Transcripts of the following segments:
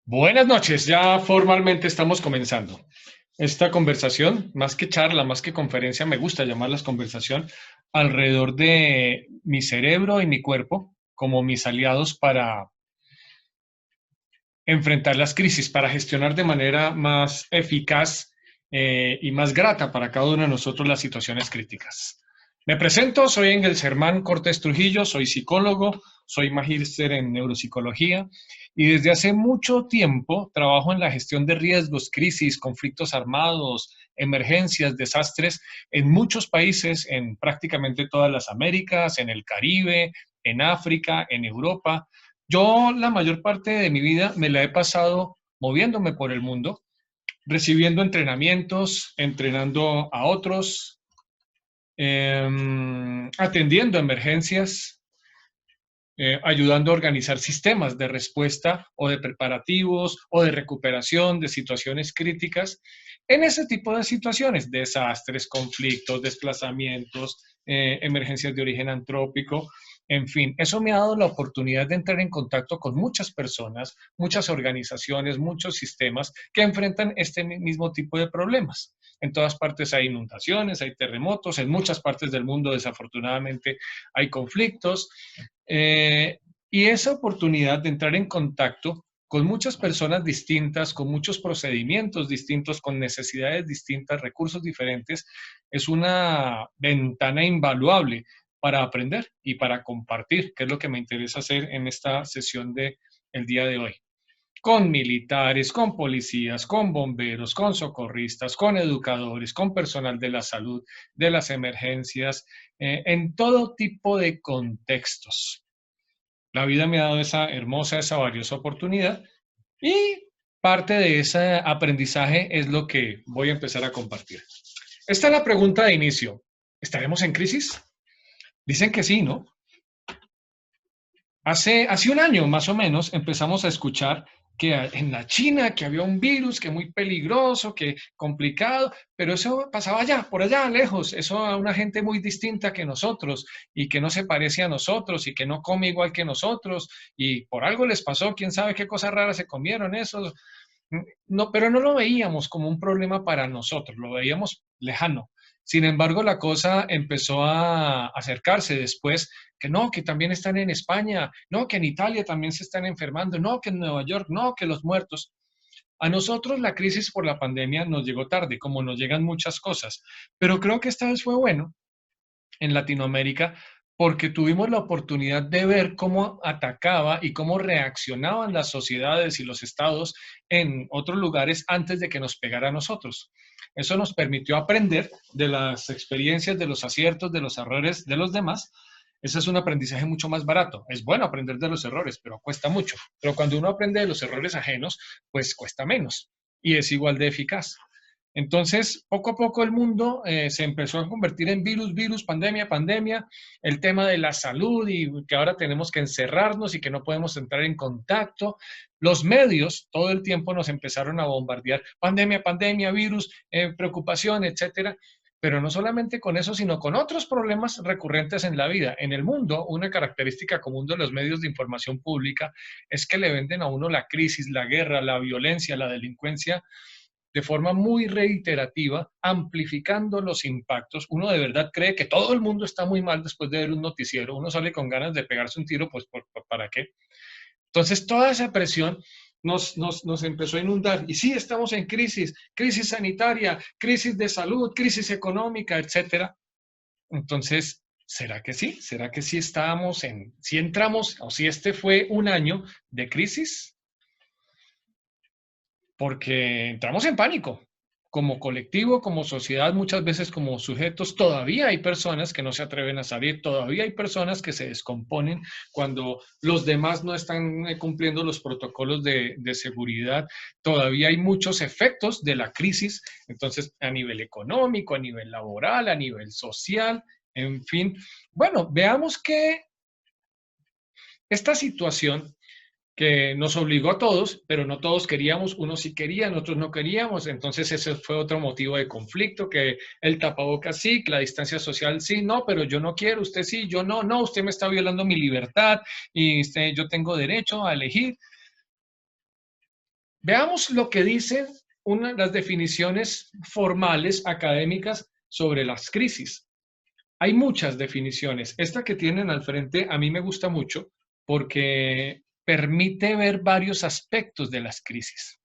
Buenas noches, ya formalmente estamos comenzando. Esta conversación, más que charla, más que conferencia, me gusta llamarlas conversación, alrededor de mi cerebro y mi cuerpo como mis aliados para enfrentar las crisis, para gestionar de manera más eficaz y más grata para cada uno de nosotros las situaciones críticas. Me presento, soy Engels Germán Cortés Trujillo, soy psicólogo, soy magíster en neuropsicología y desde hace mucho tiempo trabajo en la gestión de riesgos, crisis, conflictos armados, emergencias, desastres en muchos países, en prácticamente todas las Américas, en el Caribe, en África, en Europa. Yo la mayor parte de mi vida me la he pasado moviéndome por el mundo, recibiendo entrenamientos, entrenando a otros, atendiendo emergencias, ayudando a organizar sistemas de respuesta o de preparativos o de recuperación de situaciones críticas. En ese tipo de situaciones, desastres, conflictos, desplazamientos, emergencias de origen antrópico, en fin, eso me ha dado la oportunidad de entrar en contacto con muchas personas, muchas organizaciones, muchos sistemas que enfrentan este mismo tipo de problemas. En todas partes hay inundaciones, hay terremotos, en muchas partes del mundo desafortunadamente hay conflictos, eh, y esa oportunidad de entrar en contacto con muchas personas distintas, con muchos procedimientos distintos, con necesidades distintas, recursos diferentes, es una ventana invaluable para aprender y para compartir, que es lo que me interesa hacer en esta sesión de el día de hoy. Con militares, con policías, con bomberos, con socorristas, con educadores, con personal de la salud, de las emergencias, en todo tipo de contextos. La vida me ha dado esa hermosa, esa valiosa oportunidad y parte de ese aprendizaje es lo que voy a empezar a compartir. Esta es la pregunta de inicio. ¿Estaremos en crisis? Dicen que sí, ¿no? Hace un año más o menos empezamos a escuchar que en la China que había un virus que muy peligroso, que complicado, pero eso pasaba allá, por allá, lejos, eso a una gente muy distinta que nosotros y que no se parece a nosotros y que no come igual que nosotros y por algo les pasó, quién sabe qué cosas raras se comieron esos. No, pero no lo veíamos como un problema para nosotros, lo veíamos lejano. Sin embargo, la cosa empezó a acercarse después, que no, que también están en España, no, que en Italia también se están enfermando, no, que en Nueva York, no, que los muertos. A nosotros la crisis por la pandemia nos llegó tarde, como nos llegan muchas cosas, pero creo que esta vez fue bueno en Latinoamérica porque tuvimos la oportunidad de ver cómo atacaba y cómo reaccionaban las sociedades y los estados en otros lugares antes de que nos pegara a nosotros. Eso nos permitió aprender de las experiencias, de los aciertos, de los errores de los demás. Ese es un aprendizaje mucho más barato. Es bueno aprender de los errores, pero cuesta mucho. Pero cuando uno aprende de los errores ajenos, pues cuesta menos y es igual de eficaz. Entonces, poco a poco el mundo se empezó a convertir en virus, virus, pandemia, pandemia, el tema de la salud y que ahora tenemos que encerrarnos y que no podemos entrar en contacto. Los medios todo el tiempo nos empezaron a bombardear, pandemia, pandemia, virus, preocupación, etcétera. Pero no solamente con eso, sino con otros problemas recurrentes en la vida. En el mundo, una característica común de los medios de información pública es que le venden a uno la crisis, la guerra, la violencia, la delincuencia de forma muy reiterativa, amplificando los impactos. Uno de verdad cree que todo el mundo está muy mal después de ver un noticiero. Uno sale con ganas de pegarse un tiro, pues ¿para qué? Entonces, toda esa presión nos empezó a inundar. Y sí, estamos en crisis, crisis sanitaria, crisis de salud, crisis económica, etcétera. Entonces, ¿será que sí? ¿Será que sí estamos si entramos, o si este fue un año de crisis? Porque entramos en pánico. Como colectivo, como sociedad, muchas veces como sujetos, todavía hay personas que no se atreven a salir, todavía hay personas que se descomponen cuando los demás no están cumpliendo los protocolos de seguridad, todavía hay muchos efectos de la crisis, entonces a nivel económico, a nivel laboral, a nivel social, en fin. Bueno, veamos que esta situación que nos obligó a todos, pero no todos queríamos, unos sí querían, otros no queríamos, entonces ese fue otro motivo de conflicto, que el tapabocas sí, que la distancia social sí, no, pero yo no quiero, usted sí, yo no, no, usted me está violando mi libertad y yo tengo derecho a elegir. Veamos lo que dicen las definiciones formales académicas sobre las crisis. Hay muchas definiciones. Esta que tienen al frente a mí me gusta mucho porque permite ver varios aspectos de las crisis.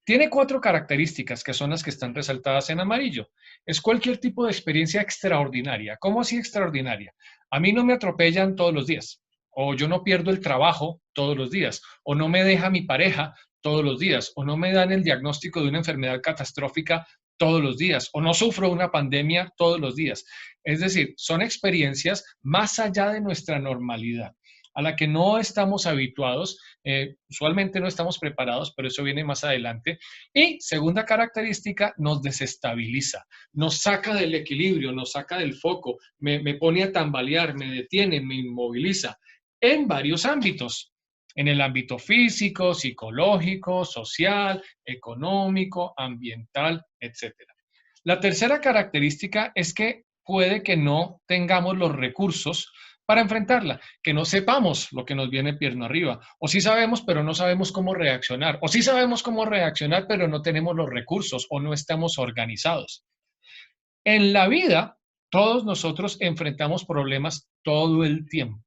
Tiene 4 características que son las que están resaltadas en amarillo. Es cualquier tipo de experiencia extraordinaria. ¿Cómo así extraordinaria? A mí no me atropellan todos los días, o yo no pierdo el trabajo todos los días, o no me deja mi pareja todos los días, o no me dan el diagnóstico de una enfermedad catastrófica todos los días, o no sufro una pandemia todos los días. Es decir, son experiencias más allá de nuestra normalidad, a la que no estamos habituados, usualmente no estamos preparados, pero eso viene más adelante. Y segunda característica, nos desestabiliza, nos saca del equilibrio, nos saca del foco, me pone a tambalear, me detiene, me inmoviliza en varios ámbitos. En el ámbito físico, psicológico, social, económico, ambiental, etcétera. La tercera característica es que puede que no tengamos los recursos para enfrentarla, que no sepamos lo que nos viene pierna arriba, o sí sabemos, pero no sabemos cómo reaccionar, o sí sabemos cómo reaccionar, pero no tenemos los recursos o no estamos organizados. En la vida, todos nosotros enfrentamos problemas todo el tiempo,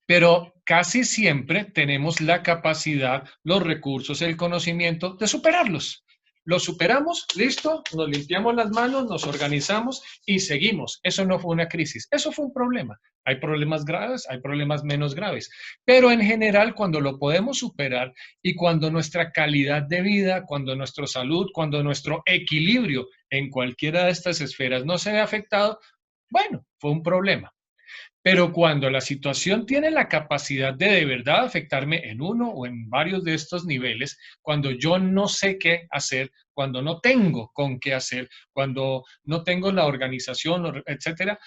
pero casi siempre tenemos la capacidad, los recursos, el conocimiento de superarlos. Los superamos, listo, nos limpiamos las manos, nos organizamos y seguimos. Eso no fue una crisis, eso fue un problema. Hay problemas graves, hay problemas menos graves, pero en general cuando lo podemos superar y cuando nuestra calidad de vida, cuando nuestra salud, cuando nuestro equilibrio en cualquiera de estas esferas no se ve afectado, bueno, fue un problema. Pero cuando la situación tiene la capacidad de verdad afectarme en uno o en varios de estos niveles, cuando yo no sé qué hacer, cuando no tengo con qué hacer, cuando no tengo la organización, etcétera,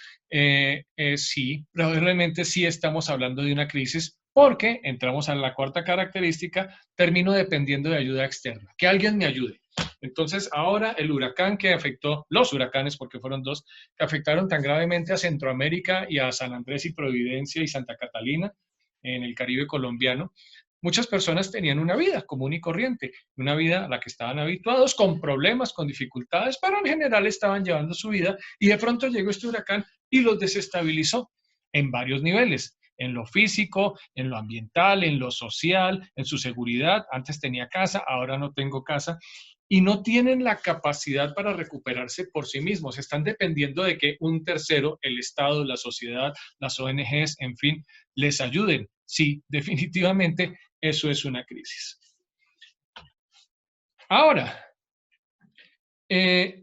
sí, probablemente sí estamos hablando de una crisis porque entramos a la cuarta característica, termino dependiendo de ayuda externa, que alguien me ayude. Entonces, ahora el huracán que afectó, los huracanes, porque fueron 2, que afectaron tan gravemente a Centroamérica y a San Andrés y Providencia y Santa Catalina en el Caribe colombiano, muchas personas tenían una vida común y corriente, una vida a la que estaban habituados, con problemas, con dificultades, pero en general estaban llevando su vida y de pronto llegó este huracán y los desestabilizó en varios niveles, en lo físico, en lo ambiental, en lo social, en su seguridad. Antes tenía casa, ahora no tengo casa. Y no tienen la capacidad para recuperarse por sí mismos. Están dependiendo de que un tercero, el Estado, la sociedad, las ONGs, en fin, les ayuden. Sí, definitivamente eso es una crisis. Ahora,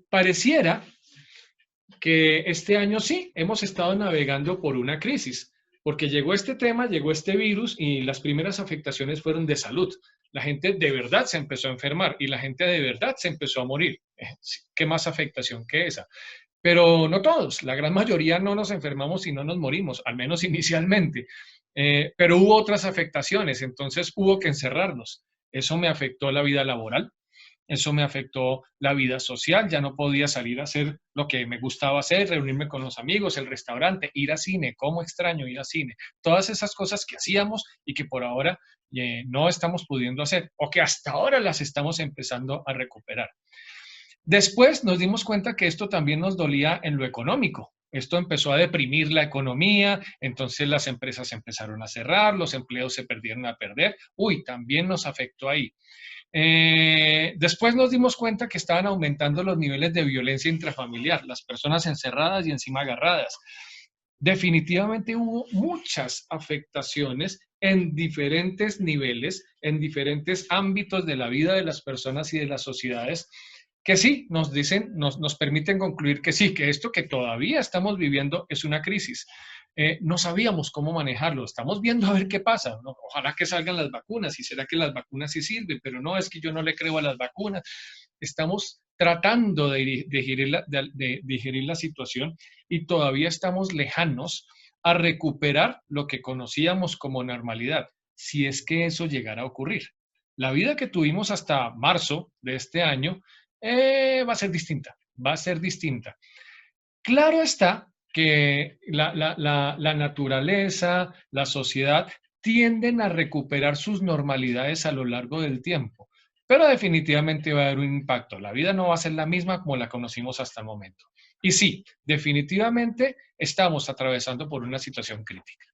pareciera que este año sí, hemos estado navegando por una crisis, porque llegó este tema, llegó este virus y las primeras afectaciones fueron de salud. La gente de verdad se empezó a enfermar y la gente de verdad se empezó a morir. ¿Qué más afectación que esa? Pero no todos, la gran mayoría no nos enfermamos y no nos morimos, al menos inicialmente. Pero hubo otras afectaciones, entonces hubo que encerrarnos. Eso me afectó la vida laboral, eso me afectó la vida social, ya no podía salir a hacer lo que me gustaba hacer, reunirme con los amigos, el restaurante, ir a cine, cómo extraño ir a cine, todas esas cosas que hacíamos y que por ahora no estamos pudiendo hacer o que hasta ahora las estamos empezando a recuperar. Después nos dimos cuenta que esto también nos dolía en lo económico. Esto empezó a deprimir la economía, entonces las empresas empezaron a cerrar, los empleos se perdieron a perder. Uy, también nos afectó ahí. Después nos dimos cuenta que estaban aumentando los niveles de violencia intrafamiliar, las personas encerradas y encima agarradas. Definitivamente hubo muchas afectaciones en diferentes niveles, en diferentes ámbitos de la vida de las personas y de las sociedades, que sí, nos dicen, nos permiten concluir que sí, que esto que todavía estamos viviendo es una crisis. No sabíamos cómo manejarlo, estamos viendo a ver qué pasa, ¿no? Ojalá que salgan las vacunas, y será que las vacunas sí sirven, pero no, es que yo no le creo a las vacunas. Estamos tratando de digerir la situación y todavía estamos lejanos a recuperar lo que conocíamos como normalidad, si es que eso llegara a ocurrir. La vida que tuvimos hasta marzo de este año va a ser distinta, va a ser distinta. Claro está que la naturaleza, la sociedad tienden a recuperar sus normalidades a lo largo del tiempo. pero definitivamente va a haber un impacto. La vida no va a ser la misma como la conocimos hasta el momento. Y sí, definitivamente estamos atravesando por una situación crítica.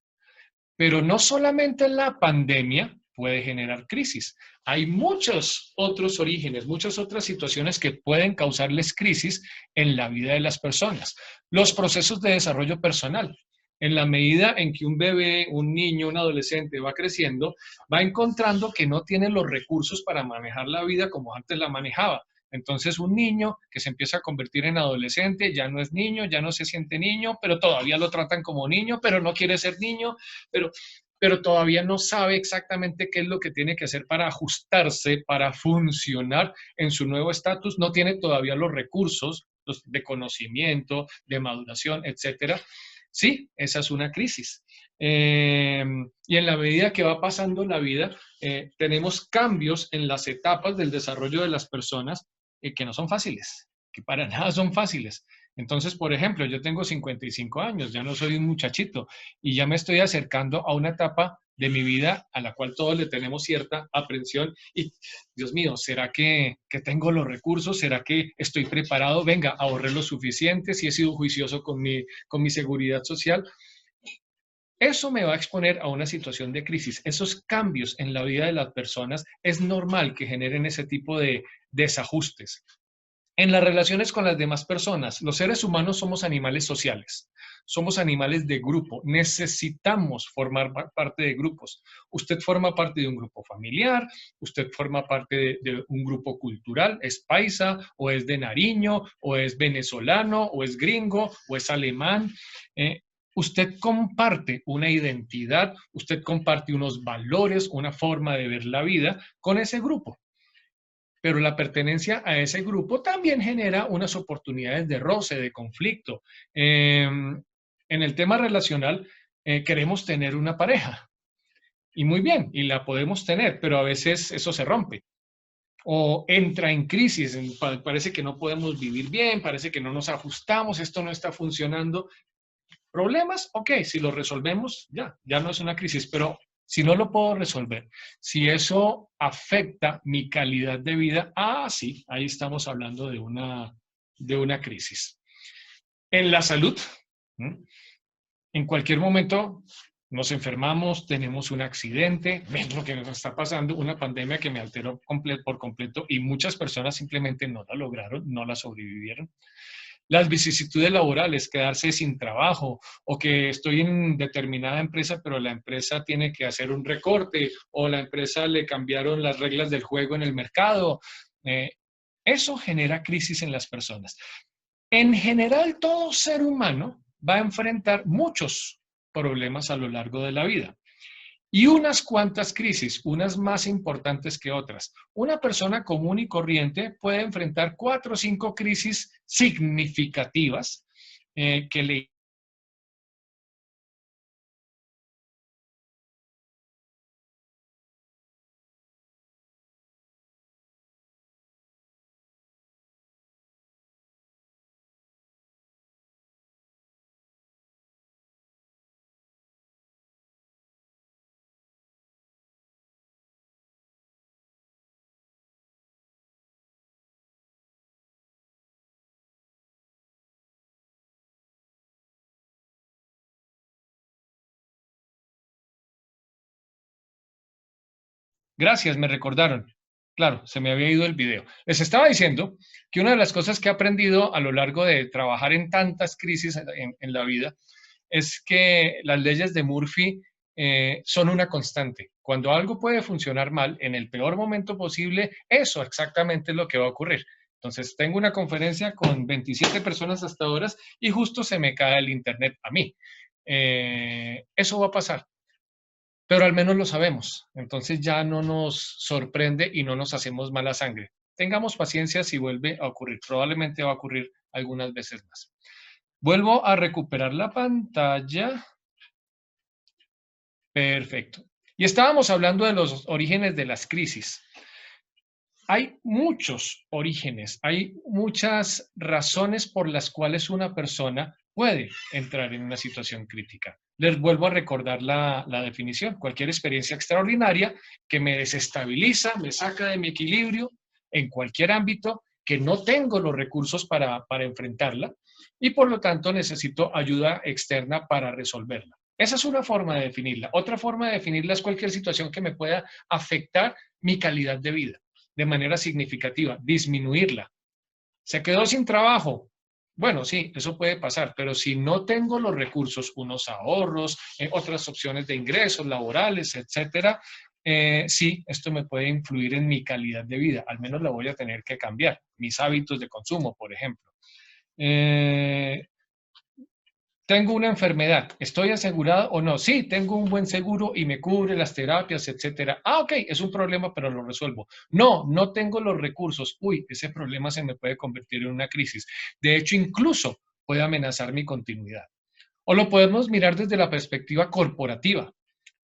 Pero no solamente la pandemia puede generar crisis. Hay muchos otros orígenes, muchas otras situaciones que pueden causarles crisis en la vida de las personas. Los procesos de desarrollo personal. En la medida en que un bebé, un niño, un adolescente va creciendo, va encontrando que no tiene los recursos para manejar la vida como antes la manejaba. Entonces un niño que se empieza a convertir en adolescente ya no es niño, ya no se siente niño, pero todavía lo tratan como niño, pero no quiere ser niño, pero, pero todavía no sabe exactamente qué es lo que tiene que hacer para ajustarse, para funcionar en su nuevo estatus, no tiene todavía los recursos de conocimiento, de maduración, etcétera. Sí, esa es una crisis. Y en la medida que va pasando la vida, tenemos cambios en las etapas del desarrollo de las personas que no son fáciles, que para nada son fáciles. Entonces, por ejemplo, yo tengo 55 años, ya no soy un muchachito y ya me estoy acercando a una etapa de mi vida a la cual todos le tenemos cierta aprensión y, Dios mío, ¿será que tengo los recursos? ¿Será que estoy preparado? Venga, ahorré lo suficiente, si he sido juicioso con mi seguridad social. Eso me va a exponer a una situación de crisis. Esos cambios en la vida de las personas es normal que generen ese tipo de desajustes. En las relaciones con las demás personas, los seres humanos somos animales sociales, somos animales de grupo, necesitamos formar parte de grupos. Usted forma parte de un grupo familiar, usted forma parte de un grupo cultural, es paisa, o es de Nariño, o es venezolano, o es gringo, o es alemán. Usted comparte una identidad, usted comparte unos valores, una forma de ver la vida con ese grupo. Pero la pertenencia a ese grupo también genera unas oportunidades de roce, de conflicto. En el tema relacional, queremos tener una pareja. Y muy bien, y la podemos tener, pero a veces eso se rompe. O entra en crisis, parece que no podemos vivir bien, parece que no nos ajustamos, esto no está funcionando. ¿Problemas? Ok, si lo resolvemos, ya no es una crisis, pero si no lo puedo resolver, si eso afecta mi calidad de vida, sí, ahí estamos hablando de una crisis. En la salud, ¿m? En cualquier momento nos enfermamos, tenemos un accidente, ven lo que nos está pasando, una pandemia que me alteró por completo y muchas personas simplemente no la lograron, no la sobrevivieron. Las vicisitudes laborales, quedarse sin trabajo o que estoy en determinada empresa, pero la empresa tiene que hacer un recorte o la empresa le cambiaron las reglas del juego en el mercado. Eso genera crisis en las personas. En general, todo ser humano va a enfrentar muchos problemas a lo largo de la vida. Y unas cuantas crisis, unas más importantes que otras. Una persona común y corriente puede enfrentar 4 o 5 crisis significativas que le... Gracias, me recordaron. Claro, se me había ido el video. Les estaba diciendo que una de las cosas que he aprendido a lo largo de trabajar en tantas crisis en la vida es que las leyes de Murphy son una constante. Cuando algo puede funcionar mal, en el peor momento posible, eso exactamente es lo que va a ocurrir. Entonces, tengo una conferencia con 27 personas hasta ahora y justo se me cae el internet a mí. Eso va a pasar, pero al menos lo sabemos. Entonces ya no nos sorprende y no nos hacemos mala sangre. Tengamos paciencia si vuelve a ocurrir. Probablemente va a ocurrir algunas veces más. Vuelvo a recuperar la pantalla. Perfecto. Y estábamos hablando de los orígenes de las crisis. Hay muchos orígenes, hay muchas razones por las cuales una persona puede entrar en una situación crítica. Les vuelvo a recordar la definición. Cualquier experiencia extraordinaria que me desestabiliza, me saca de mi equilibrio en cualquier ámbito, que no tengo los recursos para enfrentarla y por lo tanto necesito ayuda externa para resolverla. Esa es una forma de definirla. Otra forma de definirla es cualquier situación que me pueda afectar mi calidad de vida de manera significativa, disminuirla. ¿Se quedó sin trabajo? Bueno, sí, eso puede pasar, pero si no tengo los recursos, unos ahorros, otras opciones de ingresos laborales, etcétera, sí, esto me puede influir en mi calidad de vida. Al menos la voy a tener que cambiar. Mis hábitos de consumo, por ejemplo. Eh, ¿Tengo una enfermedad? ¿Estoy asegurado o no? Sí, tengo un buen seguro y me cubre las terapias, etcétera. Ah, ok, es un problema, pero lo resuelvo. No, no tengo los recursos. Uy, ese problema se me puede convertir en una crisis. De hecho, incluso puede amenazar mi continuidad. O lo podemos mirar desde la perspectiva corporativa.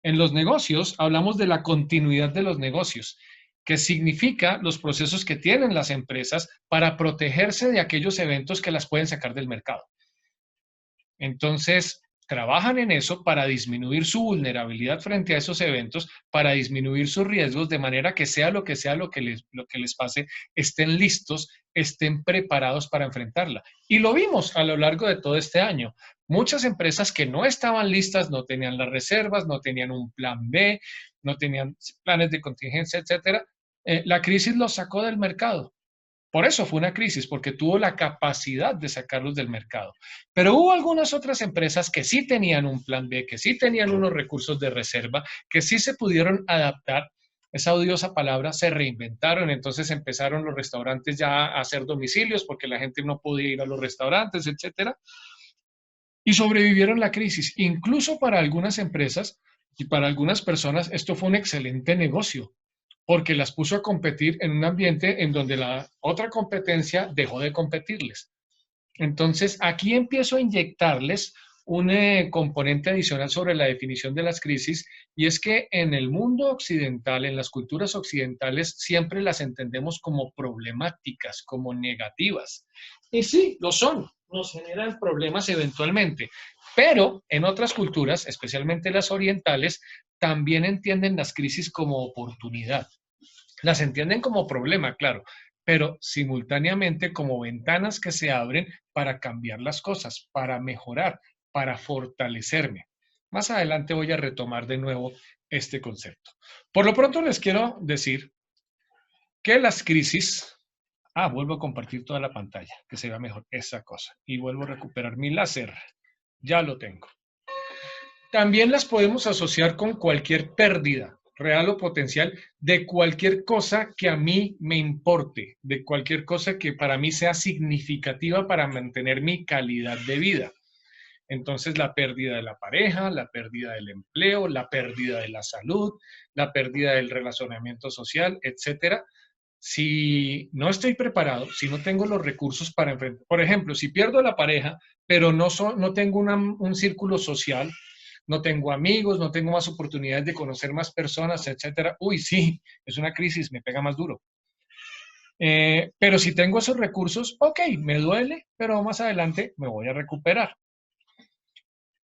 En los negocios hablamos de la continuidad de los negocios, que significa los procesos que tienen las empresas para protegerse de aquellos eventos que las pueden sacar del mercado. Entonces, trabajan en eso para disminuir su vulnerabilidad frente a esos eventos, para disminuir sus riesgos, de manera que sea lo que les pase, estén listos, estén preparados para enfrentarla. Y lo vimos a lo largo de todo este año. Muchas empresas que no estaban listas, no tenían las reservas, no tenían un plan B, no tenían planes de contingencia, etcétera. La crisis los sacó del mercado. Por eso fue una crisis, porque tuvo la capacidad de sacarlos del mercado. Pero hubo algunas otras empresas que sí tenían un plan B, que sí tenían unos recursos de reserva, que sí se pudieron adaptar. Esa odiosa palabra, se reinventaron, entonces empezaron los restaurantes ya a hacer domicilios porque la gente no podía ir a los restaurantes, etcétera, y sobrevivieron la crisis. Incluso para algunas empresas y para algunas personas esto fue un excelente negocio, porque las puso a competir en un ambiente en donde la otra competencia dejó de competirles. Entonces, aquí empiezo a inyectarles un componente adicional sobre la definición de las crisis, y es que en el mundo occidental, en las culturas occidentales, siempre las entendemos como problemáticas, como negativas. Y sí, lo son, nos generan problemas eventualmente, pero en otras culturas, especialmente las orientales, también entienden las crisis como oportunidad. Las entienden como problema, claro, pero simultáneamente como ventanas que se abren para cambiar las cosas, para mejorar, para fortalecerme. Más adelante voy a retomar de nuevo este concepto. Por lo pronto les quiero decir que las crisis... vuelvo a compartir toda la pantalla, que se vea mejor esa cosa. Y vuelvo a recuperar mi láser. Ya lo tengo. También las podemos asociar con cualquier pérdida real o potencial de cualquier cosa que a mí me importe, de cualquier cosa que para mí sea significativa para mantener mi calidad de vida. Entonces, la pérdida de la pareja, la pérdida del empleo, la pérdida de la salud, la pérdida del relacionamiento social, etcétera. Si no estoy preparado, si no tengo los recursos para enfrentar, por ejemplo, si pierdo la pareja, pero no tengo un círculo social, no tengo amigos, no tengo más oportunidades de conocer más personas, etcétera. Uy, sí, es una crisis, me pega más duro. Pero si tengo esos recursos, ok, me duele, pero más adelante me voy a recuperar.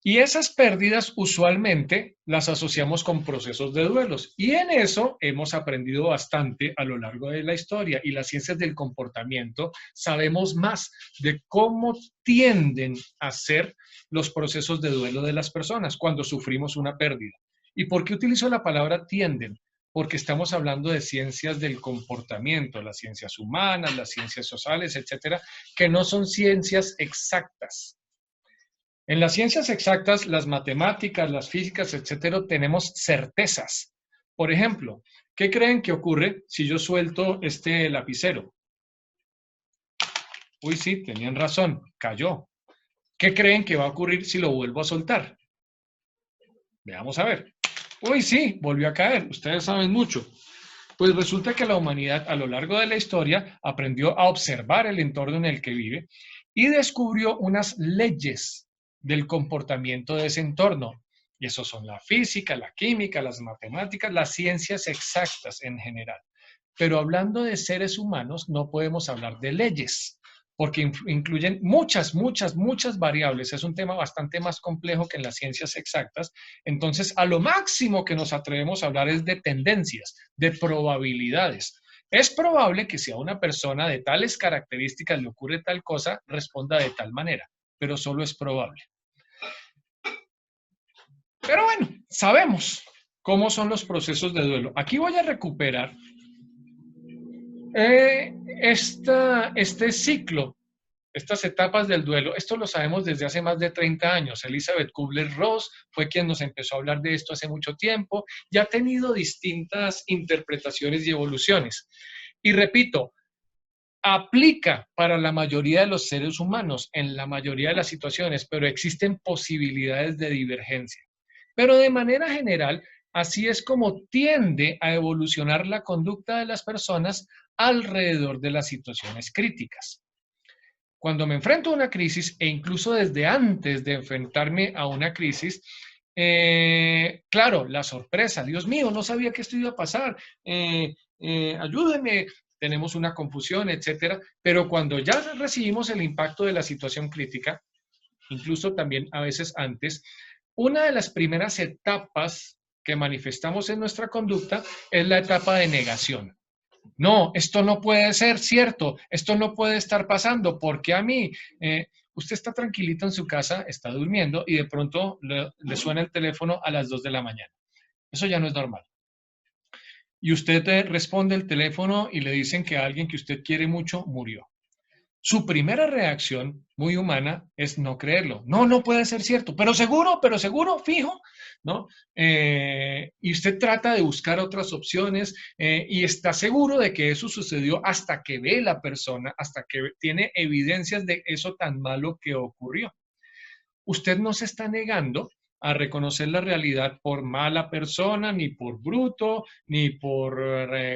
Y esas pérdidas usualmente las asociamos con procesos de duelos. Y en eso hemos aprendido bastante a lo largo de la historia. Y las ciencias del comportamiento sabemos más de cómo tienden a ser los procesos de duelo de las personas cuando sufrimos una pérdida. ¿Y por qué utilizo la palabra tienden? Porque estamos hablando de ciencias del comportamiento, las ciencias humanas, las ciencias sociales, etcétera, que no son ciencias exactas. En las ciencias exactas, las matemáticas, las físicas, etcétera, tenemos certezas. Por ejemplo, ¿qué creen que ocurre si yo suelto este lapicero? Uy, sí, tenían razón, cayó. ¿Qué creen que va a ocurrir si lo vuelvo a soltar? Veamos a ver. Uy, sí, volvió a caer. Ustedes saben mucho. Pues resulta que la humanidad a lo largo de la historia aprendió a observar el entorno en el que vive y descubrió unas leyes del comportamiento de ese entorno. Y eso son la física, la química, las matemáticas, las ciencias exactas en general. Pero hablando de seres humanos, no podemos hablar de leyes, porque incluyen muchas, muchas, muchas variables. Es un tema bastante más complejo que en las ciencias exactas. Entonces, a lo máximo que nos atrevemos a hablar es de tendencias, de probabilidades. Es probable que si a una persona de tales características le ocurre tal cosa, responda de tal manera, pero solo es probable. Pero bueno, sabemos cómo son los procesos de duelo. Aquí voy a recuperar este ciclo, estas etapas del duelo. Esto lo sabemos desde hace más de 30 años. Elizabeth Kubler-Ross fue quien nos empezó a hablar de esto hace mucho tiempo y ha tenido distintas interpretaciones y evoluciones. Y repito, aplica para la mayoría de los seres humanos en la mayoría de las situaciones, pero existen posibilidades de divergencia. Pero de manera general, así es como tiende a evolucionar la conducta de las personas alrededor de las situaciones críticas. Cuando me enfrento a una crisis, e incluso desde antes de enfrentarme a una crisis, claro, la sorpresa, Dios mío, no sabía que esto iba a pasar, ayúdenme, tenemos una confusión, etcétera, pero cuando ya recibimos el impacto de la situación crítica, incluso también a veces antes, una de las primeras etapas que manifestamos en nuestra conducta es la etapa de negación. No, esto no puede ser cierto, esto no puede estar pasando, porque a mí, usted está tranquilito en su casa, está durmiendo y de pronto le suena el teléfono a las 2 de la mañana. Eso ya no es normal. Y usted responde el teléfono y le dicen que alguien que usted quiere mucho murió. Su primera reacción, muy humana, es no creerlo. No, no puede ser cierto, pero seguro, fijo, ¿no? Y usted trata de buscar otras opciones y está seguro de que eso sucedió hasta que ve la persona, hasta que tiene evidencias de eso tan malo que ocurrió. Usted no se está negando a reconocer la realidad por mala persona, ni por bruto, ni por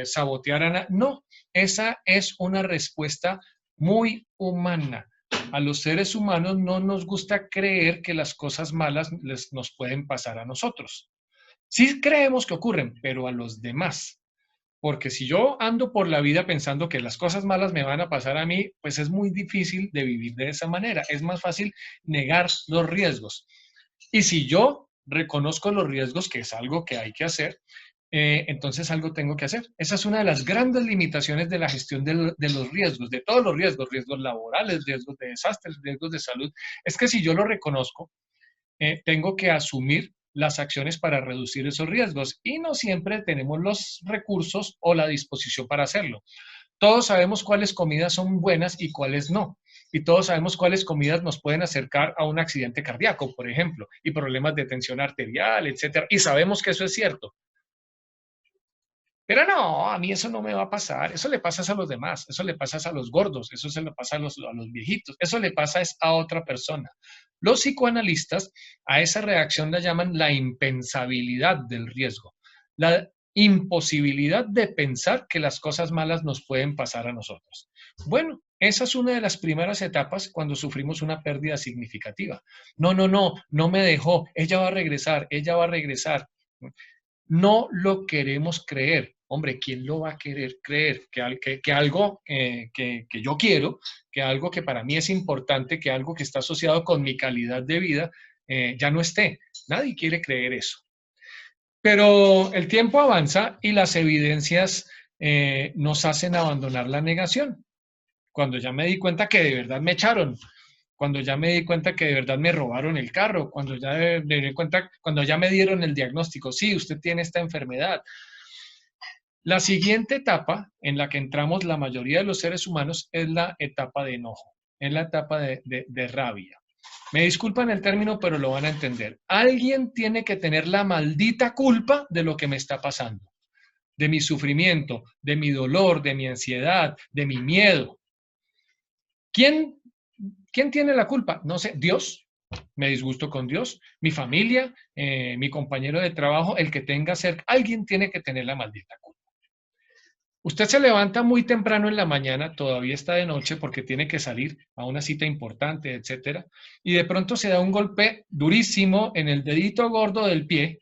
sabotear a nadie. No, esa es una respuesta muy humana. A los seres humanos no nos gusta creer que las cosas malas nos pueden pasar a nosotros. Sí creemos que ocurren, pero a los demás. Porque si yo ando por la vida pensando que las cosas malas me van a pasar a mí, pues es muy difícil de vivir de esa manera. Es más fácil negar los riesgos. Y si yo reconozco los riesgos, que es algo que hay que hacer, entonces algo tengo que hacer. Esa es una de las grandes limitaciones de la gestión de los riesgos, de todos los riesgos, riesgos laborales, riesgos de desastres, riesgos de salud. Es que si yo lo reconozco, tengo que asumir las acciones para reducir esos riesgos y no siempre tenemos los recursos o la disposición para hacerlo. Todos sabemos cuáles comidas son buenas y cuáles no. Y todos sabemos cuáles comidas nos pueden acercar a un accidente cardíaco, por ejemplo, y problemas de tensión arterial, etcétera. Y sabemos que eso es cierto. Pero no, a mí eso no me va a pasar. Eso le pasa a los demás, eso le pasa a los gordos, eso se le pasa a los viejitos, eso le pasa es a otra persona. Los psicoanalistas a esa reacción la llaman la impensabilidad del riesgo, la imposibilidad de pensar que las cosas malas nos pueden pasar a nosotros. Bueno, esa es una de las primeras etapas cuando sufrimos una pérdida significativa. No, no, no, no me dejó, ella va a regresar, ella va a regresar. No lo queremos creer. Hombre, ¿quién lo va a querer creer? Que algo que yo quiero, que algo que para mí es importante, que algo que está asociado con mi calidad de vida, ya no esté. Nadie quiere creer eso. Pero el tiempo avanza y las evidencias nos hacen abandonar la negación. Cuando ya me di cuenta que de verdad me echaron, cuando ya me di cuenta que de verdad me robaron el carro, cuando ya me di cuenta, cuando ya me dieron el diagnóstico, sí, usted tiene esta enfermedad. La siguiente etapa en la que entramos la mayoría de los seres humanos es la etapa de enojo, es la etapa de rabia. Me disculpan el término, pero lo van a entender. Alguien tiene que tener la maldita culpa de lo que me está pasando, de mi sufrimiento, de mi dolor, de mi ansiedad, de mi miedo. ¿Quién tiene la culpa? No sé, Dios. Me disgusto con Dios, mi familia, mi compañero de trabajo, el que tenga cerca. Alguien tiene que tener la maldita culpa. Usted se levanta muy temprano en la mañana, todavía está de noche porque tiene que salir a una cita importante, etcétera, y de pronto se da un golpe durísimo en el dedito gordo del pie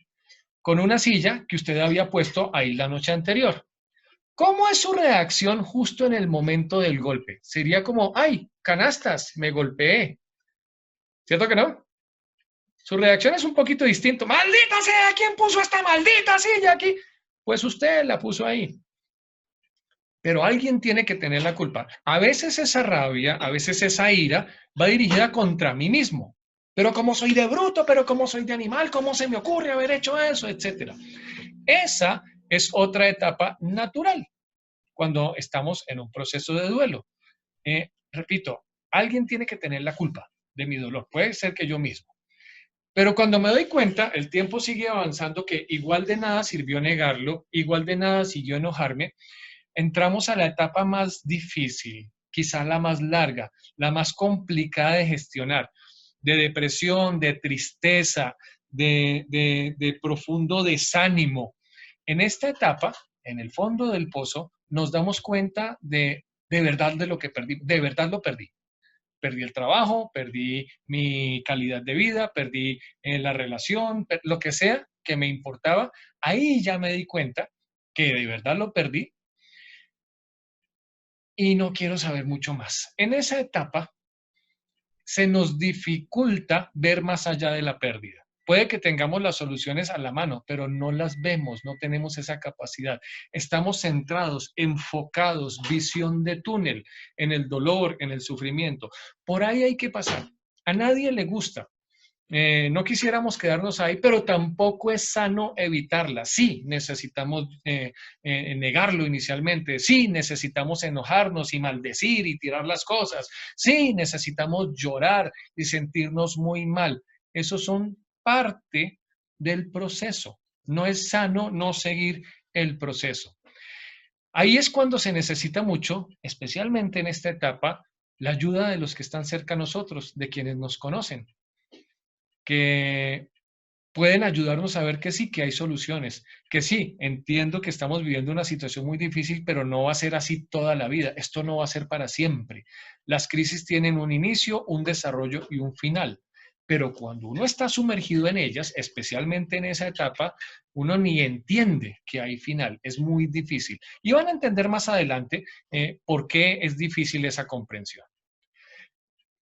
con una silla que usted había puesto ahí la noche anterior. ¿Cómo es su reacción justo en el momento del golpe? Sería como, ay, canastas, me golpeé. ¿Cierto que no? Su reacción es un poquito distinto. ¡Maldita sea! ¿Quién puso esta maldita silla aquí? Pues usted la puso ahí. Pero alguien tiene que tener la culpa. A veces esa rabia, a veces esa ira va dirigida contra mí mismo. Pero como soy de bruto, pero como soy de animal, ¿cómo se me ocurre haber hecho eso? Etcétera. Esa es otra etapa natural cuando estamos en un proceso de duelo. Repito, alguien tiene que tener la culpa de mi dolor. Puede ser que yo mismo. Pero cuando me doy cuenta, el tiempo sigue avanzando, que igual de nada sirvió negarlo, igual de nada siguió enojarme, entramos a la etapa más difícil, quizá la más larga, la más complicada de gestionar, de depresión, de tristeza, de profundo desánimo. En esta etapa, en el fondo del pozo, nos damos cuenta de verdad de lo que perdí, de verdad lo perdí. Perdí el trabajo, perdí mi calidad de vida, perdí la relación, lo que sea que me importaba. Ahí ya me di cuenta que de verdad lo perdí y no quiero saber mucho más. En esa etapa se nos dificulta ver más allá de la pérdida. Puede que tengamos las soluciones a la mano, pero no las vemos, no tenemos esa capacidad. Estamos centrados, enfocados, visión de túnel en el dolor, en el sufrimiento. Por ahí hay que pasar. A nadie le gusta. No quisiéramos quedarnos ahí, pero tampoco es sano evitarla. Sí, necesitamos negarlo inicialmente. Sí, necesitamos enojarnos y maldecir y tirar las cosas. Sí, necesitamos llorar y sentirnos muy mal. Esos son parte del proceso. No es sano no seguir el proceso. Ahí es cuando se necesita mucho, especialmente en esta etapa, la ayuda de los que están cerca a nosotros, de quienes nos conocen, que pueden ayudarnos a ver que sí, que hay soluciones, que sí, entiendo que estamos viviendo una situación muy difícil, pero no va a ser así toda la vida, esto no va a ser para siempre. Las crisis tienen un inicio, un desarrollo y un final, pero cuando uno está sumergido en ellas, especialmente en esa etapa, uno ni entiende que hay final, es muy difícil. Y van a entender más adelante por qué es difícil esa comprensión.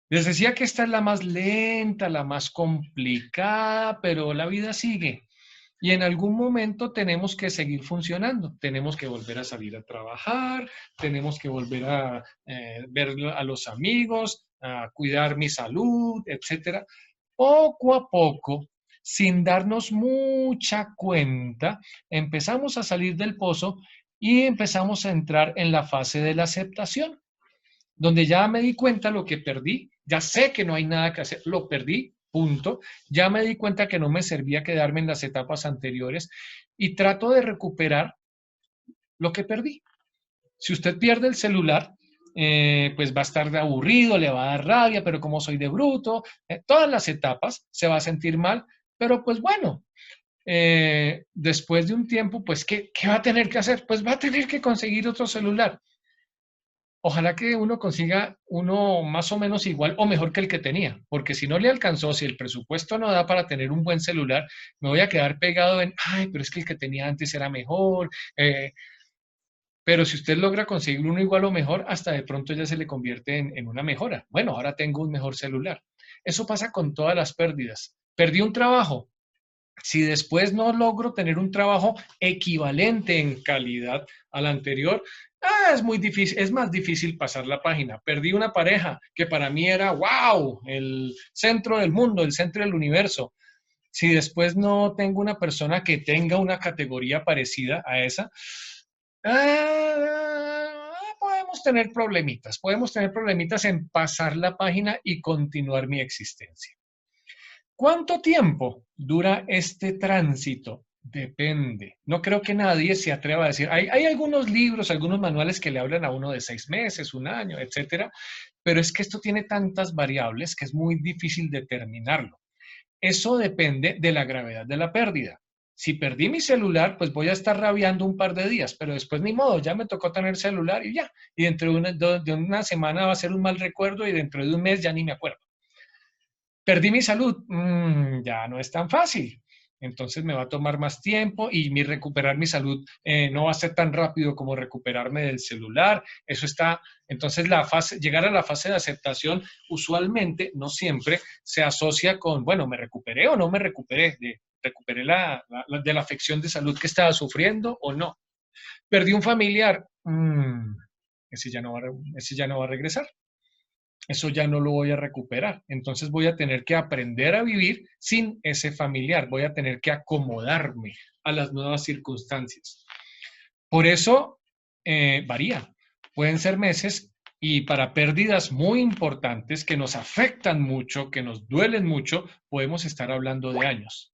Les decía que esta es la más lenta, la más complicada, pero la vida sigue. Y en algún momento tenemos que seguir funcionando, tenemos que volver a salir a trabajar, tenemos que volver a ver a los amigos, a cuidar mi salud, etcétera. Poco a poco, sin darnos mucha cuenta, empezamos a salir del pozo y empezamos a entrar en la fase de la aceptación, donde ya me di cuenta lo que perdí, ya sé que no hay nada que hacer, lo perdí, punto. Ya me di cuenta que no me servía quedarme en las etapas anteriores y trato de recuperar lo que perdí. Si usted pierde el celular, pues va a estar de aburrido, le va a dar rabia, pero como soy de bruto, todas las etapas se va a sentir mal, pero pues bueno, después de un tiempo, pues ¿qué va a tener que hacer? Pues va a tener que conseguir otro celular. Ojalá que uno consiga uno más o menos igual o mejor que el que tenía, porque si no le alcanzó, si el presupuesto no da para tener un buen celular, me voy a quedar pegado en, ay, pero es que el que tenía antes era mejor. Pero si usted logra conseguir uno igual o mejor, hasta de pronto ya se le convierte en una mejora. Bueno, ahora tengo un mejor celular. Eso pasa con todas las pérdidas. Perdí un trabajo. Si después no logro tener un trabajo equivalente en calidad al anterior, es muy difícil, es más difícil pasar la página. Perdí una pareja que para mí era, wow, el centro del mundo, el centro del universo. Si después no tengo una persona que tenga una categoría parecida a esa, podemos tener problemitas en pasar la página y continuar mi existencia. ¿Cuánto tiempo dura este tránsito? Depende. No creo que nadie se atreva a decir, hay algunos libros, algunos manuales que le hablan a uno de 6 meses, un año, etcétera, pero es que esto tiene tantas variables que es muy difícil determinarlo. Eso depende de la gravedad de la pérdida. Si perdí mi celular, pues voy a estar rabiando un par de días, pero después ni modo, ya me tocó tener celular y ya. Y dentro de una semana va a ser un mal recuerdo y dentro de un mes ya ni me acuerdo. Perdí mi salud, ya no es tan fácil. Entonces me va a tomar más tiempo y recuperar mi salud no va a ser tan rápido como recuperarme del celular. Eso está, entonces llegar a la fase de aceptación usualmente, no siempre, se asocia con, bueno, ¿me recuperé o no me recuperé? ¿Recuperé de la afección de salud que estaba sufriendo o no? ¿Perdí un familiar? Ese ya no va a regresar. Eso ya no lo voy a recuperar. Entonces voy a tener que aprender a vivir sin ese familiar. Voy a tener que acomodarme a las nuevas circunstancias. Por eso varía. Pueden ser meses y para pérdidas muy importantes que nos afectan mucho, que nos duelen mucho, podemos estar hablando de años.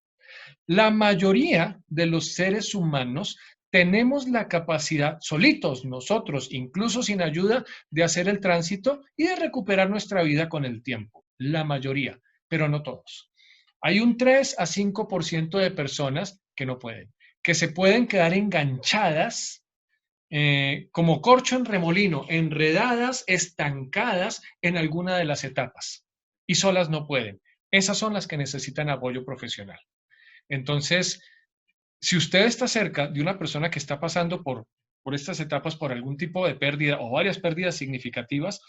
La mayoría de los seres humanos tenemos la capacidad, solitos nosotros, incluso sin ayuda, de hacer el tránsito y de recuperar nuestra vida con el tiempo. La mayoría, pero no todos. Hay un 3 a 5% de personas que no pueden, que se pueden quedar enganchadas como corcho en remolino, enredadas, estancadas en alguna de las etapas y solas no pueden. Esas son las que necesitan apoyo profesional. Entonces, si usted está cerca de una persona que está pasando por estas etapas, por algún tipo de pérdida o varias pérdidas significativas,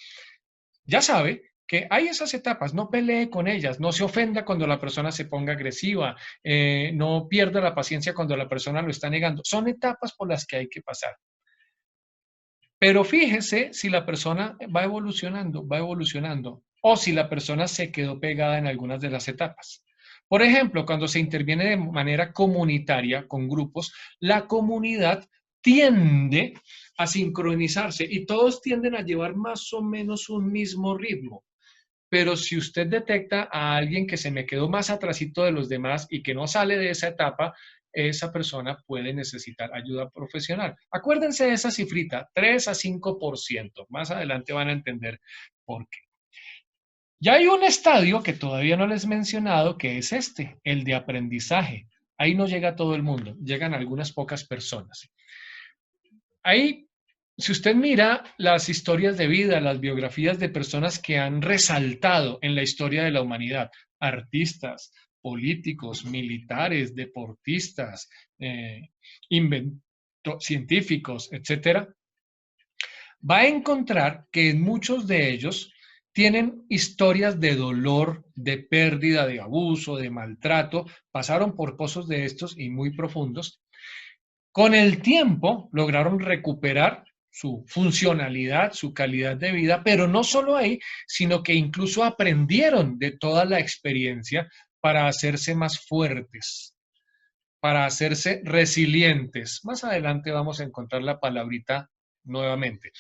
ya sabe que hay esas etapas, no pelee con ellas, no se ofenda cuando la persona se ponga agresiva, no pierda la paciencia cuando la persona lo está negando. Son etapas por las que hay que pasar. Pero fíjese si la persona va evolucionando, o si la persona se quedó pegada en algunas de las etapas. Por ejemplo, cuando se interviene de manera comunitaria con grupos, la comunidad tiende a sincronizarse y todos tienden a llevar más o menos un mismo ritmo. Pero si usted detecta a alguien que se me quedó más atrasito de los demás y que no sale de esa etapa, esa persona puede necesitar ayuda profesional. Acuérdense de esa cifrita, 3 a 5%. Más adelante van a entender por qué. Ya hay un estadio que todavía no les he mencionado, que es el de aprendizaje. Ahí no llega todo el mundo, llegan algunas pocas personas. Ahí, si usted mira las historias de vida, las biografías de personas que han resaltado en la historia de la humanidad, artistas, políticos, militares, deportistas, científicos, etcétera, va a encontrar que en muchos de ellos tienen historias de dolor, de pérdida, de abuso, de maltrato, pasaron por pozos de estos y muy profundos. Con el tiempo lograron recuperar su funcionalidad, su calidad de vida, pero no solo ahí, sino que incluso aprendieron de toda la experiencia para hacerse más fuertes, para hacerse resilientes. Más adelante vamos a encontrar la palabrita nuevamente.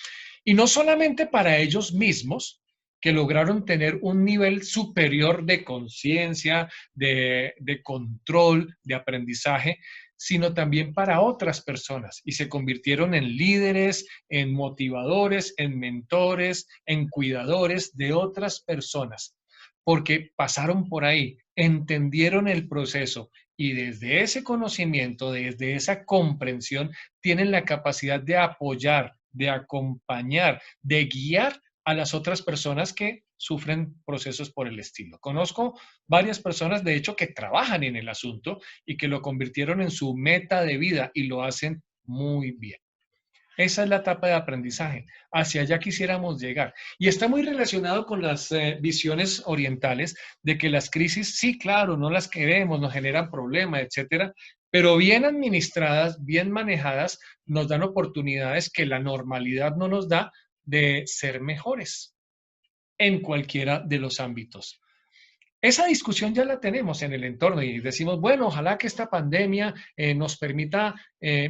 Y no solamente para ellos mismos, que lograron tener un nivel superior de conciencia, de control, de aprendizaje, sino también para otras personas y se convirtieron en líderes, en motivadores, en mentores, en cuidadores de otras personas, porque pasaron por ahí, entendieron el proceso y desde ese conocimiento, desde esa comprensión, tienen la capacidad de apoyar, de acompañar, de guiar a las otras personas que sufren procesos por el estilo. Conozco varias personas, de hecho, que trabajan en el asunto y que lo convirtieron en su meta de vida y lo hacen muy bien. Esa es la etapa de aprendizaje. Hacia allá quisiéramos llegar. Y está muy relacionado con las visiones orientales de que las crisis, sí, claro, no las queremos, nos generan problemas, etcétera, pero bien administradas, bien manejadas, nos dan oportunidades que la normalidad no nos da de ser mejores en cualquiera de los ámbitos. Esa discusión ya la tenemos en el entorno y decimos, bueno, ojalá que esta pandemia nos permita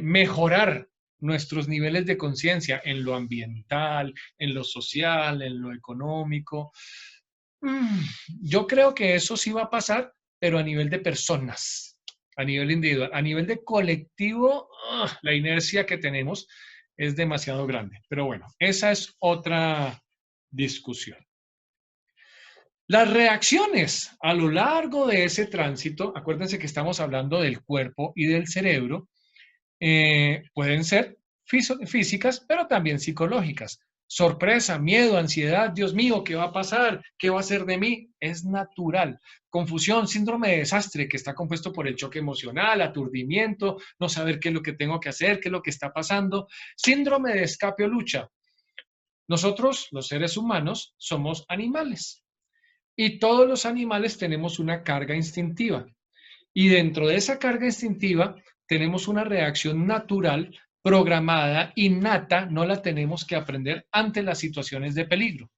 mejorar nuestros niveles de conciencia en lo ambiental, en lo social, en lo económico. Yo creo que eso sí va a pasar, pero a nivel de personas, a nivel individual, a nivel de colectivo, la inercia que tenemos es demasiado grande. Pero bueno, esa es otra discusión. Las reacciones a lo largo de ese tránsito, acuérdense que estamos hablando del cuerpo y del cerebro, pueden ser físicas, pero también psicológicas. Sorpresa, miedo, ansiedad, Dios mío, ¿qué va a pasar? ¿Qué va a ser de mí? Es natural. Confusión, síndrome de desastre, que está compuesto por el choque emocional, aturdimiento, no saber qué es lo que tengo que hacer, qué es lo que está pasando. Síndrome de escape o lucha. Nosotros, los seres humanos, somos animales y todos los animales tenemos una carga instintiva. Y dentro de esa carga instintiva tenemos una reacción natural, programada, innata, no la tenemos que aprender ante las situaciones de peligro.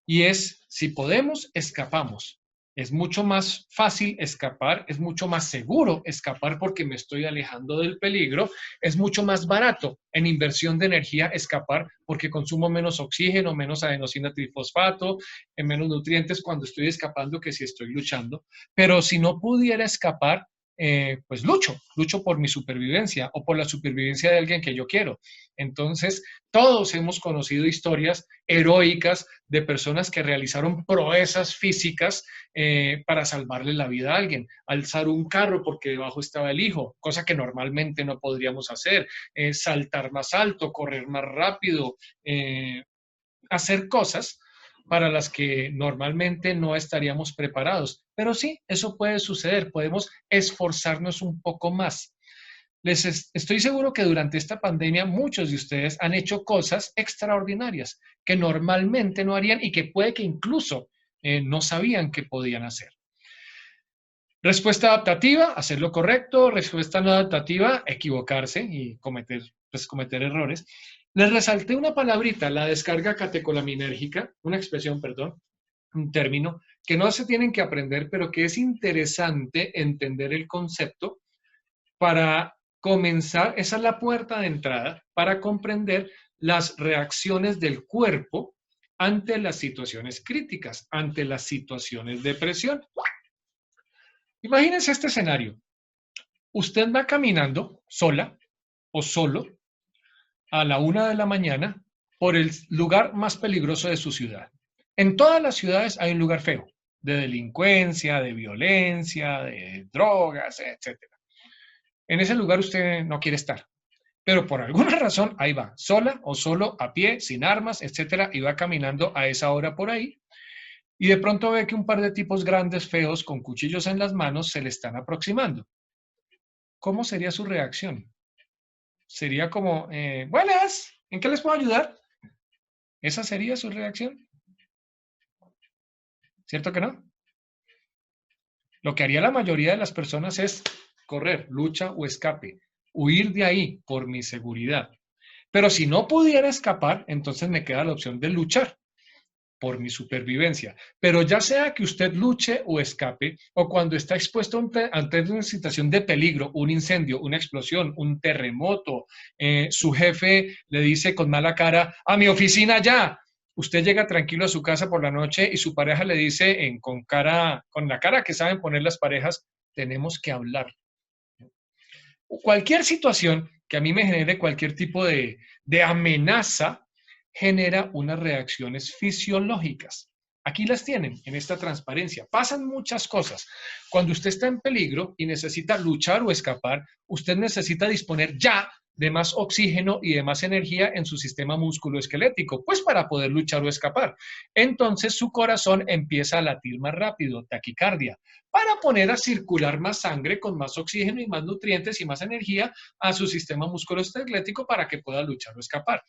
Y es, si podemos, escapamos. Es mucho más fácil escapar, es mucho más seguro escapar porque me estoy alejando del peligro, es mucho más barato en inversión de energía escapar porque consumo menos oxígeno, menos adenosina trifosfato, menos nutrientes cuando estoy escapando que si estoy luchando. Pero si no pudiera escapar, pues lucho por mi supervivencia o por la supervivencia de alguien que yo quiero. Entonces, todos hemos conocido historias heroicas de personas que realizaron proezas físicas para salvarle la vida a alguien, alzar un carro porque debajo estaba el hijo, cosa que normalmente no podríamos hacer, saltar más alto, correr más rápido, hacer cosas para las que normalmente no estaríamos preparados. Pero sí, eso puede suceder, podemos esforzarnos un poco más. Estoy seguro que durante esta pandemia muchos de ustedes han hecho cosas extraordinarias que normalmente no harían y que puede que incluso no sabían que podían hacer. Respuesta adaptativa, hacer lo correcto. Respuesta no adaptativa, equivocarse y cometer errores. Les resalté una palabrita, la descarga catecolaminérgica, una expresión, perdón, un término que no se tienen que aprender, pero que es interesante entender el concepto para comenzar, esa es la puerta de entrada para comprender las reacciones del cuerpo ante las situaciones críticas, ante las situaciones de presión. Imagínense este escenario. Usted va caminando sola o solo a la 1 de la mañana por el lugar más peligroso de su ciudad. En todas las ciudades hay un lugar feo, de delincuencia, de violencia, de drogas, etcétera. En ese lugar usted no quiere estar, pero por alguna razón ahí va, sola o solo, a pie, sin armas, etcétera, y va caminando a esa hora por ahí, y de pronto ve que un par de tipos grandes, feos, con cuchillos en las manos, se le están aproximando. ¿Cómo sería su reacción? Sería como, buenas, ¿en qué les puedo ayudar? ¿Esa sería su reacción? ¿Cierto que no? Lo que haría la mayoría de las personas es correr, lucha o escape, huir de ahí por mi seguridad. Pero si no pudiera escapar, entonces me queda la opción de luchar por mi supervivencia. Pero ya sea que usted luche o escape, o cuando está expuesto ante una situación de peligro, un incendio, una explosión, un terremoto, su jefe le dice con mala cara, a mi oficina ya. Usted llega tranquilo a su casa por la noche y su pareja le dice con la cara que saben poner las parejas, tenemos que hablar. Cualquier situación que a mí me genere cualquier tipo de amenaza genera unas reacciones fisiológicas. Aquí las tienen en esta transparencia. Pasan muchas cosas. Cuando usted está en peligro y necesita luchar o escapar, usted necesita disponer ya de más oxígeno y de más energía en su sistema musculoesquelético, pues para poder luchar o escapar. Entonces su corazón empieza a latir más rápido, taquicardia, para poner a circular más sangre con más oxígeno y más nutrientes y más energía a su sistema musculoesquelético para que pueda luchar o escapar.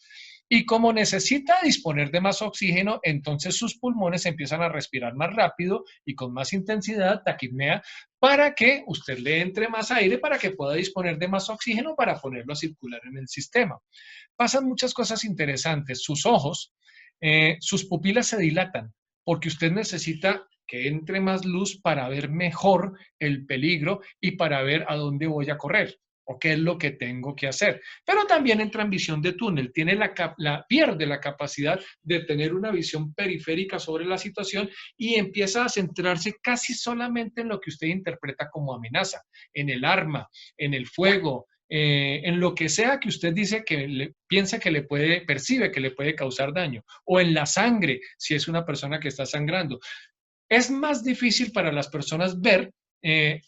Y como necesita disponer de más oxígeno, entonces sus pulmones empiezan a respirar más rápido y con más intensidad, taquipnea, para que usted le entre más aire, para que pueda disponer de más oxígeno para ponerlo a circular en el sistema. Pasan muchas cosas interesantes. Sus ojos, sus pupilas se dilatan porque usted necesita que entre más luz para ver mejor el peligro y para ver a dónde voy a correr o qué es lo que tengo que hacer. Pero también entra en visión de túnel, pierde la capacidad de tener una visión periférica sobre la situación y empieza a centrarse casi solamente en lo que usted interpreta como amenaza, en el arma, en el fuego, en lo que sea que usted dice piensa que percibe que le puede causar daño, o en la sangre, si es una persona que está sangrando. Es más difícil para las personas ver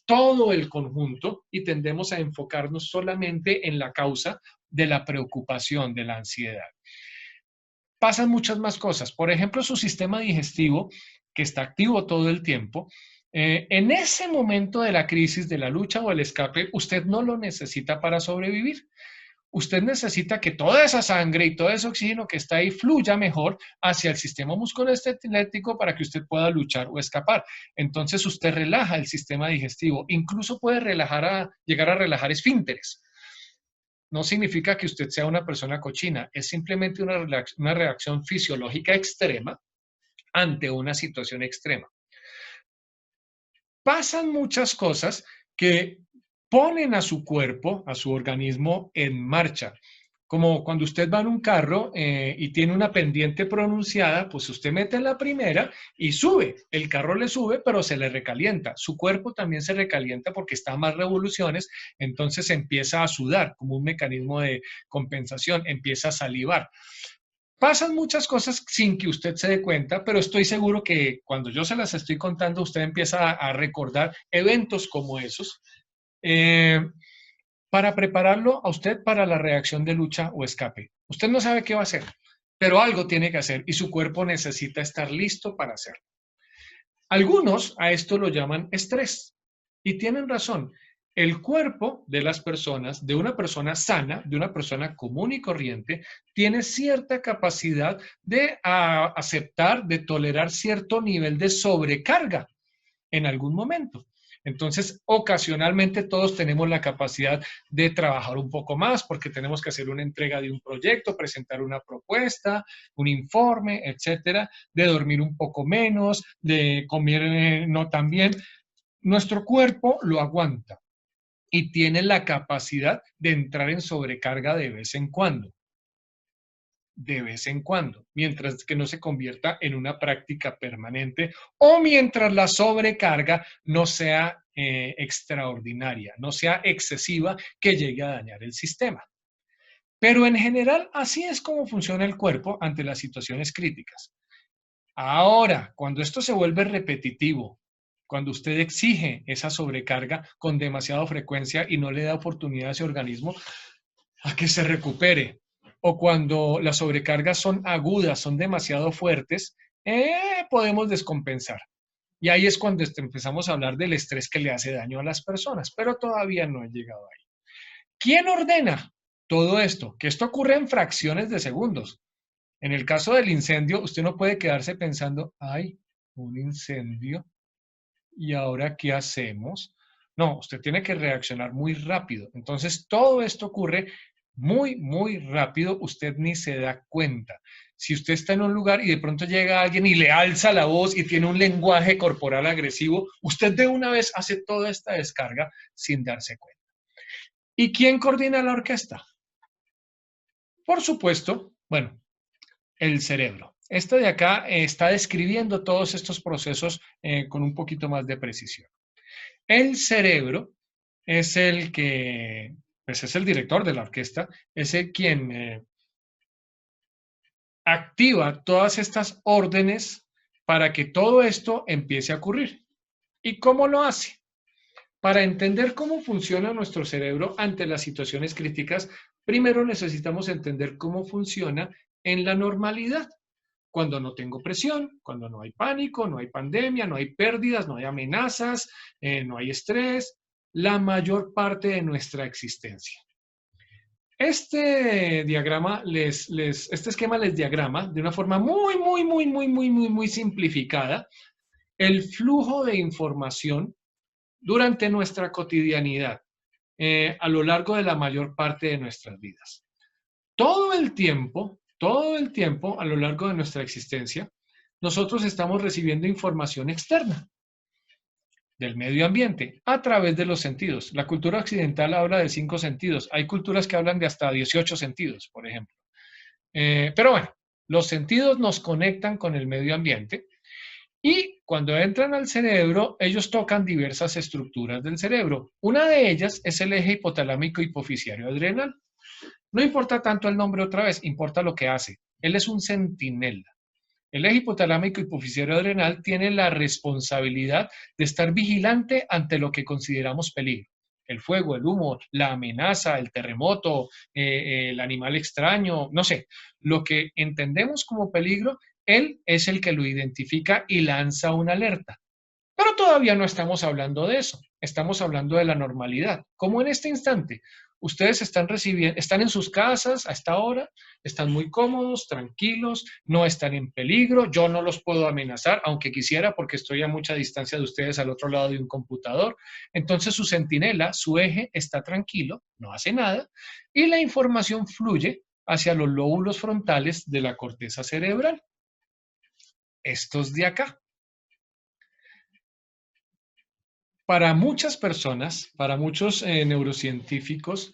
todo el conjunto y tendemos a enfocarnos solamente en la causa de la preocupación, de la ansiedad. pasan muchas más cosas. Por ejemplo, su sistema digestivo, que está activo todo el tiempo, en ese momento de la crisis, de la lucha o el escape, usted no lo necesita para sobrevivir. Usted necesita que toda esa sangre y todo ese oxígeno que está ahí fluya mejor hacia el sistema musculoesquelético para que usted pueda luchar o escapar. Entonces usted relaja el sistema digestivo, incluso puede llegar a relajar esfínteres. No significa que usted sea una persona cochina, es simplemente una reacción fisiológica extrema ante una situación extrema. Pasan muchas cosas que ponen a su cuerpo, a su organismo en marcha. Como cuando usted va en un carro y tiene una pendiente pronunciada, pues usted mete en la primera y sube. El carro le sube, pero se le recalienta. Su cuerpo también se recalienta porque está a más revoluciones, entonces empieza a sudar como un mecanismo de compensación, empieza a salivar. Pasan muchas cosas sin que usted se dé cuenta, pero estoy seguro que cuando yo se las estoy contando, usted empieza a recordar eventos como esos eh, para prepararlo a usted para la reacción de lucha o escape. Usted no sabe qué va a hacer, pero algo tiene que hacer y su cuerpo necesita estar listo para hacerlo. Algunos a esto lo llaman estrés y tienen razón. El cuerpo de las personas, de una persona sana, de una persona común y corriente, tiene cierta capacidad de aceptar, de tolerar cierto nivel de sobrecarga en algún momento. Entonces, ocasionalmente todos tenemos la capacidad de trabajar un poco más porque tenemos que hacer una entrega de un proyecto, presentar una propuesta, un informe, etcétera, de dormir un poco menos, de comer no tan bien. Nuestro cuerpo lo aguanta y tiene la capacidad de entrar en sobrecarga de vez en cuando. De vez en cuando, mientras que no se convierta en una práctica permanente o mientras la sobrecarga no sea extraordinaria, no sea excesiva que llegue a dañar el sistema. Pero en general, así es como funciona el cuerpo ante las situaciones críticas. Ahora, cuando esto se vuelve repetitivo, cuando usted exige esa sobrecarga con demasiada frecuencia y no le da oportunidad a ese organismo a que se recupere, o cuando las sobrecargas son agudas, son demasiado fuertes, podemos descompensar. Y ahí es cuando empezamos a hablar del estrés que le hace daño a las personas, pero todavía no he llegado ahí. ¿Quién ordena todo esto? Que esto ocurre en fracciones de segundos. En el caso del incendio, usted no puede quedarse pensando, ay, un incendio, ¿y ahora qué hacemos? No, usted tiene que reaccionar muy rápido. Entonces, todo esto ocurre muy, muy rápido. Usted ni se da cuenta. Si usted está en un lugar y de pronto llega alguien y le alza la voz y tiene un lenguaje corporal agresivo, usted de una vez hace toda esta descarga sin darse cuenta. ¿Y quién coordina la orquesta? Por supuesto, bueno, el cerebro. Este de acá está describiendo todos estos procesos con un poquito más de precisión. El cerebro es el que, pues es el director de la orquesta, es el quien activa todas estas órdenes para que todo esto empiece a ocurrir. ¿Y cómo lo hace? Para entender cómo funciona nuestro cerebro ante las situaciones críticas, primero necesitamos entender cómo funciona en la normalidad. Cuando no tengo presión, cuando no hay pánico, no hay pandemia, no hay pérdidas, no hay amenazas, no hay estrés, la mayor parte de nuestra existencia. Este diagrama este esquema les diagrama de una forma muy simplificada el flujo de información durante nuestra cotidianidad a lo largo de la mayor parte de nuestras vidas. Todo el tiempo, a lo largo de nuestra existencia, nosotros estamos recibiendo información externa del medio ambiente a través de los sentidos. La cultura occidental habla de 5 sentidos. Hay culturas que hablan de hasta 18 sentidos, por ejemplo. Pero bueno, los sentidos nos conectan con el medio ambiente y cuando entran al cerebro, ellos tocan diversas estructuras del cerebro. Una de ellas es el eje hipotalámico hipoficiario adrenal. No importa tanto el nombre otra vez, importa lo que hace. Él es un centinela. El eje hipotalámico hipoficiario adrenal tiene la responsabilidad de estar vigilante ante lo que consideramos peligro. el fuego, el humo, la amenaza, el terremoto, el animal extraño, no sé, lo que entendemos como peligro, él es el que lo identifica y lanza una alerta. Pero todavía no estamos hablando de eso, estamos hablando de la normalidad. Como en este instante, ustedes están recibiendo, están en sus casas a esta hora, están muy cómodos, tranquilos, no están en peligro, yo no los puedo amenazar, aunque quisiera porque estoy a mucha distancia de ustedes al otro lado de un computador. Entonces su centinela, su eje está tranquilo, no hace nada, y la información fluye hacia los lóbulos frontales de la corteza cerebral. Estos de acá. Para muchas personas, para muchos neurocientíficos,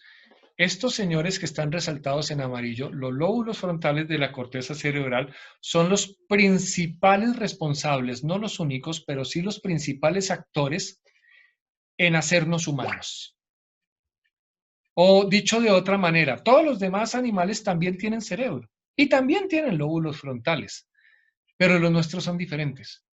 estos señores que están resaltados en amarillo, los lóbulos frontales de la corteza cerebral, son los principales responsables, no los únicos, pero sí los principales actores en hacernos humanos. O dicho de otra manera, todos los demás animales también tienen cerebro y también tienen lóbulos frontales, pero los nuestros son diferentes.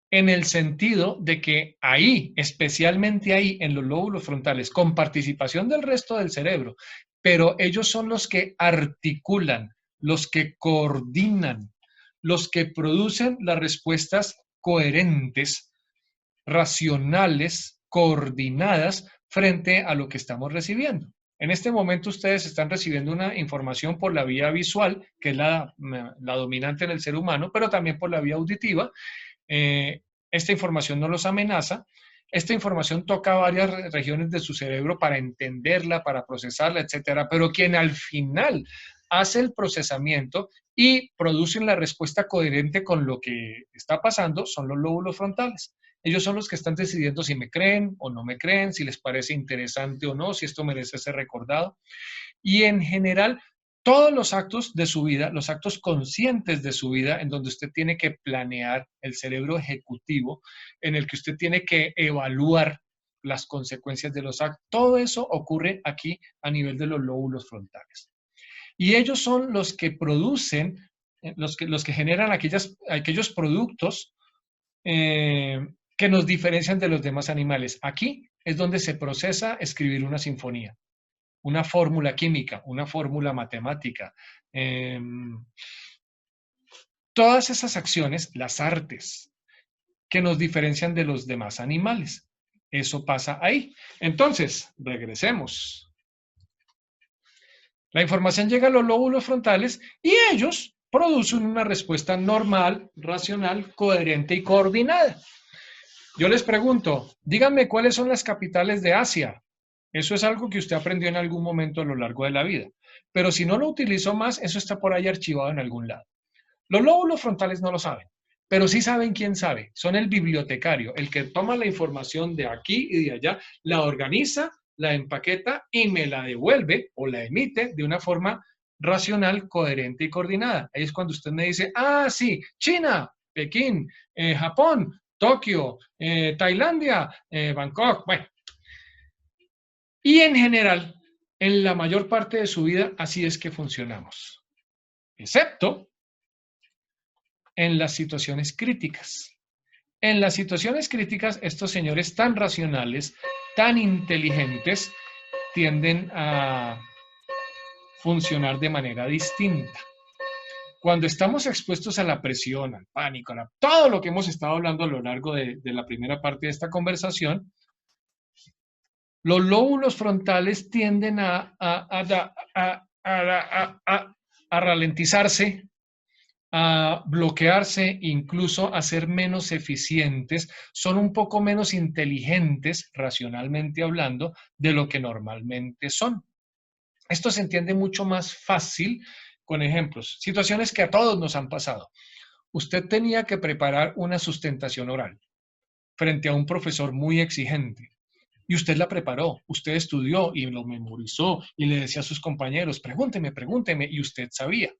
En el sentido de que ahí, especialmente ahí en los lóbulos frontales, con participación del resto del cerebro, pero ellos son los que articulan, los que coordinan, los que producen las respuestas coherentes, racionales, coordinadas frente a lo que estamos recibiendo. En este momento ustedes están recibiendo una información por la vía visual, que es la dominante en el ser humano, pero también por la vía auditiva. Esta información no los amenaza. Esta información toca varias regiones de su cerebro para entenderla, para procesarla, etcétera. Pero quien al final hace el procesamiento y produce la respuesta coherente con lo que está pasando son los lóbulos frontales. Ellos son los que están decidiendo si me creen o no me creen, si les parece interesante o no, si esto merece ser recordado. Y en general, todos los actos de su vida, los actos conscientes de su vida, en donde usted tiene que planear el cerebro ejecutivo, en el que usted tiene que evaluar las consecuencias de los actos, todo eso ocurre aquí a nivel de los lóbulos frontales. Y ellos son los que producen, los que generan aquellos productos que nos diferencian de los demás animales. Aquí es donde se procesa escribir una sinfonía, una fórmula química, una fórmula matemática. Todas esas acciones, las artes, que nos diferencian de los demás animales. Eso pasa ahí. Entonces, regresemos. La información llega a los lóbulos frontales y ellos producen una respuesta normal, racional, coherente y coordinada. Yo les pregunto, díganme cuáles son las capitales de Asia. Eso es algo que usted aprendió en algún momento a lo largo de la vida. Pero si no lo utilizó más, eso está por ahí archivado en algún lado. Los lóbulos frontales no lo saben, pero sí saben quién sabe. Son el bibliotecario, el que toma la información de aquí y de allá, la organiza, la empaqueta y me la devuelve o la emite de una forma racional, coherente y coordinada. Ahí es cuando usted me dice, ah, sí, China, Pekín, Japón, Tokio, Tailandia, Bangkok, bueno. Y en general, en la mayor parte de su vida, así es que funcionamos. Excepto en las situaciones críticas. En las situaciones críticas, estos señores tan racionales, tan inteligentes, tienden a funcionar de manera distinta. Cuando estamos expuestos a la presión, al pánico, a todo lo que hemos estado hablando a lo largo de la primera parte de esta conversación, los lóbulos frontales tienden a ralentizarse, a bloquearse, incluso a ser menos eficientes, son un poco menos inteligentes, racionalmente hablando, de lo que normalmente son. Esto se entiende mucho más fácil con ejemplos, situaciones que a todos nos han pasado. Usted tenía que preparar una sustentación oral frente a un profesor muy exigente. Y usted la preparó, usted estudió y lo memorizó y le decía a sus compañeros, pregúnteme, pregúnteme, y usted sabía.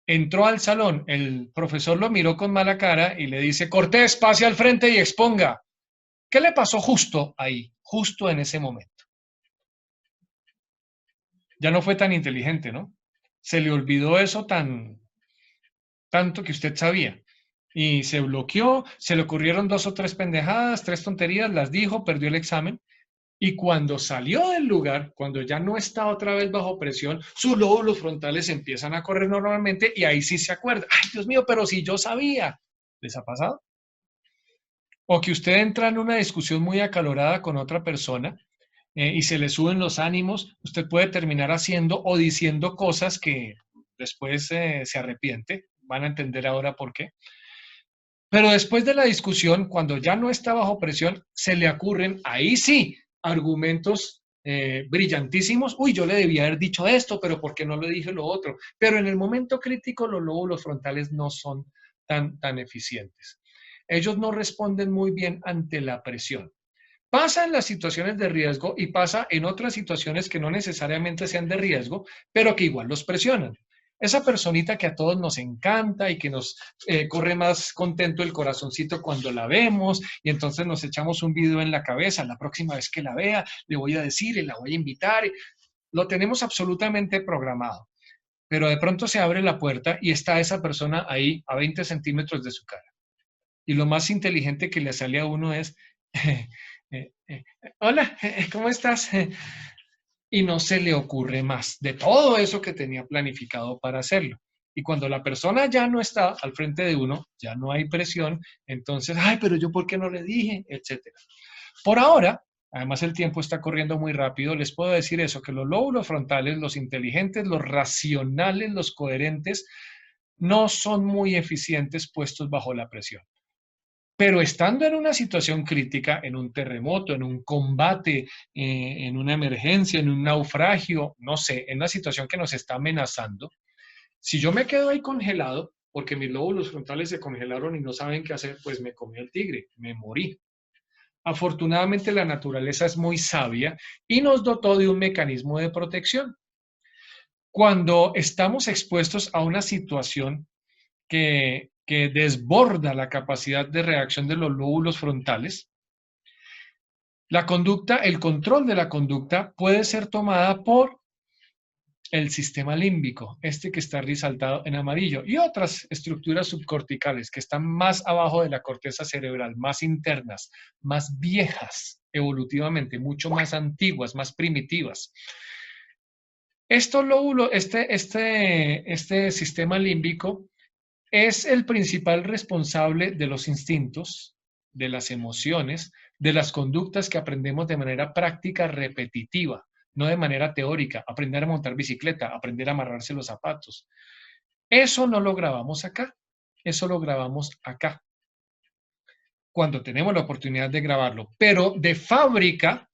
Entró al salón, el profesor lo miró con mala cara y le dice, Cortés, pase al frente y exponga. ¿Qué le pasó justo ahí, justo en ese momento? Ya no fue tan inteligente, ¿no? Se le olvidó eso tanto que usted sabía. Y se bloqueó, se le ocurrieron dos o tres pendejadas, tres tonterías, las dijo, perdió el examen. Y cuando salió del lugar, cuando ya no está otra vez bajo presión, sus lóbulos frontales empiezan a correr normalmente y ahí sí se acuerda. Ay, Dios mío, pero si yo sabía. ¿Les ha pasado? O que usted entra en una discusión muy acalorada con otra persona y se le suben los ánimos, usted puede terminar haciendo o diciendo cosas que después se arrepiente. Van a entender ahora por qué. Pero después de la discusión, cuando ya no está bajo presión, se le ocurren, ahí sí, argumentos brillantísimos. Uy, yo le debía haber dicho esto, pero ¿por qué no le dije lo otro? Pero en el momento crítico, los lóbulos frontales no son tan eficientes. Ellos no responden muy bien ante la presión. Pasa en las situaciones de riesgo y pasa en otras situaciones que no necesariamente sean de riesgo, pero que igual los presionan. Esa personita que a todos nos encanta y que nos corre más contento el corazoncito cuando la vemos y entonces nos echamos un video en la cabeza, la próxima vez que la vea le voy a decir y la voy a invitar. Lo tenemos absolutamente programado, pero de pronto se abre la puerta y está esa persona ahí a 20 centímetros de su cara. Y lo más inteligente que le sale a uno es, hola, ¿cómo estás? Y no se le ocurre más de todo eso que tenía planificado para hacerlo. Y cuando la persona ya no está al frente de uno, ya no hay presión, entonces, ay, pero yo por qué no le dije, etcétera. Por ahora, además el tiempo está corriendo muy rápido, les puedo decir eso, que los lóbulos frontales, los inteligentes, los racionales, los coherentes, no son muy eficientes puestos bajo la presión. Pero estando en una situación crítica, en un terremoto, en un combate, en una emergencia, en un naufragio, no sé, en una situación que nos está amenazando, si yo me quedo ahí congelado, porque mis lóbulos frontales se congelaron y no saben qué hacer, pues me comió el tigre, me morí. Afortunadamente la naturaleza es muy sabia y nos dotó de un mecanismo de protección. Cuando estamos expuestos a una situación que desborda la capacidad de reacción de los lóbulos frontales, la conducta, el control de la conducta puede ser tomada por el sistema límbico, este que está resaltado en amarillo, y otras estructuras subcorticales que están más abajo de la corteza cerebral, más internas, más viejas evolutivamente, mucho más antiguas, más primitivas. Estos lóbulos, este sistema límbico es el principal responsable de los instintos, de las emociones, de las conductas que aprendemos de manera práctica repetitiva, no de manera teórica, aprender a montar bicicleta, aprender a amarrarse los zapatos. Eso no lo grabamos acá, eso lo grabamos acá, cuando tenemos la oportunidad de grabarlo. Pero de fábrica,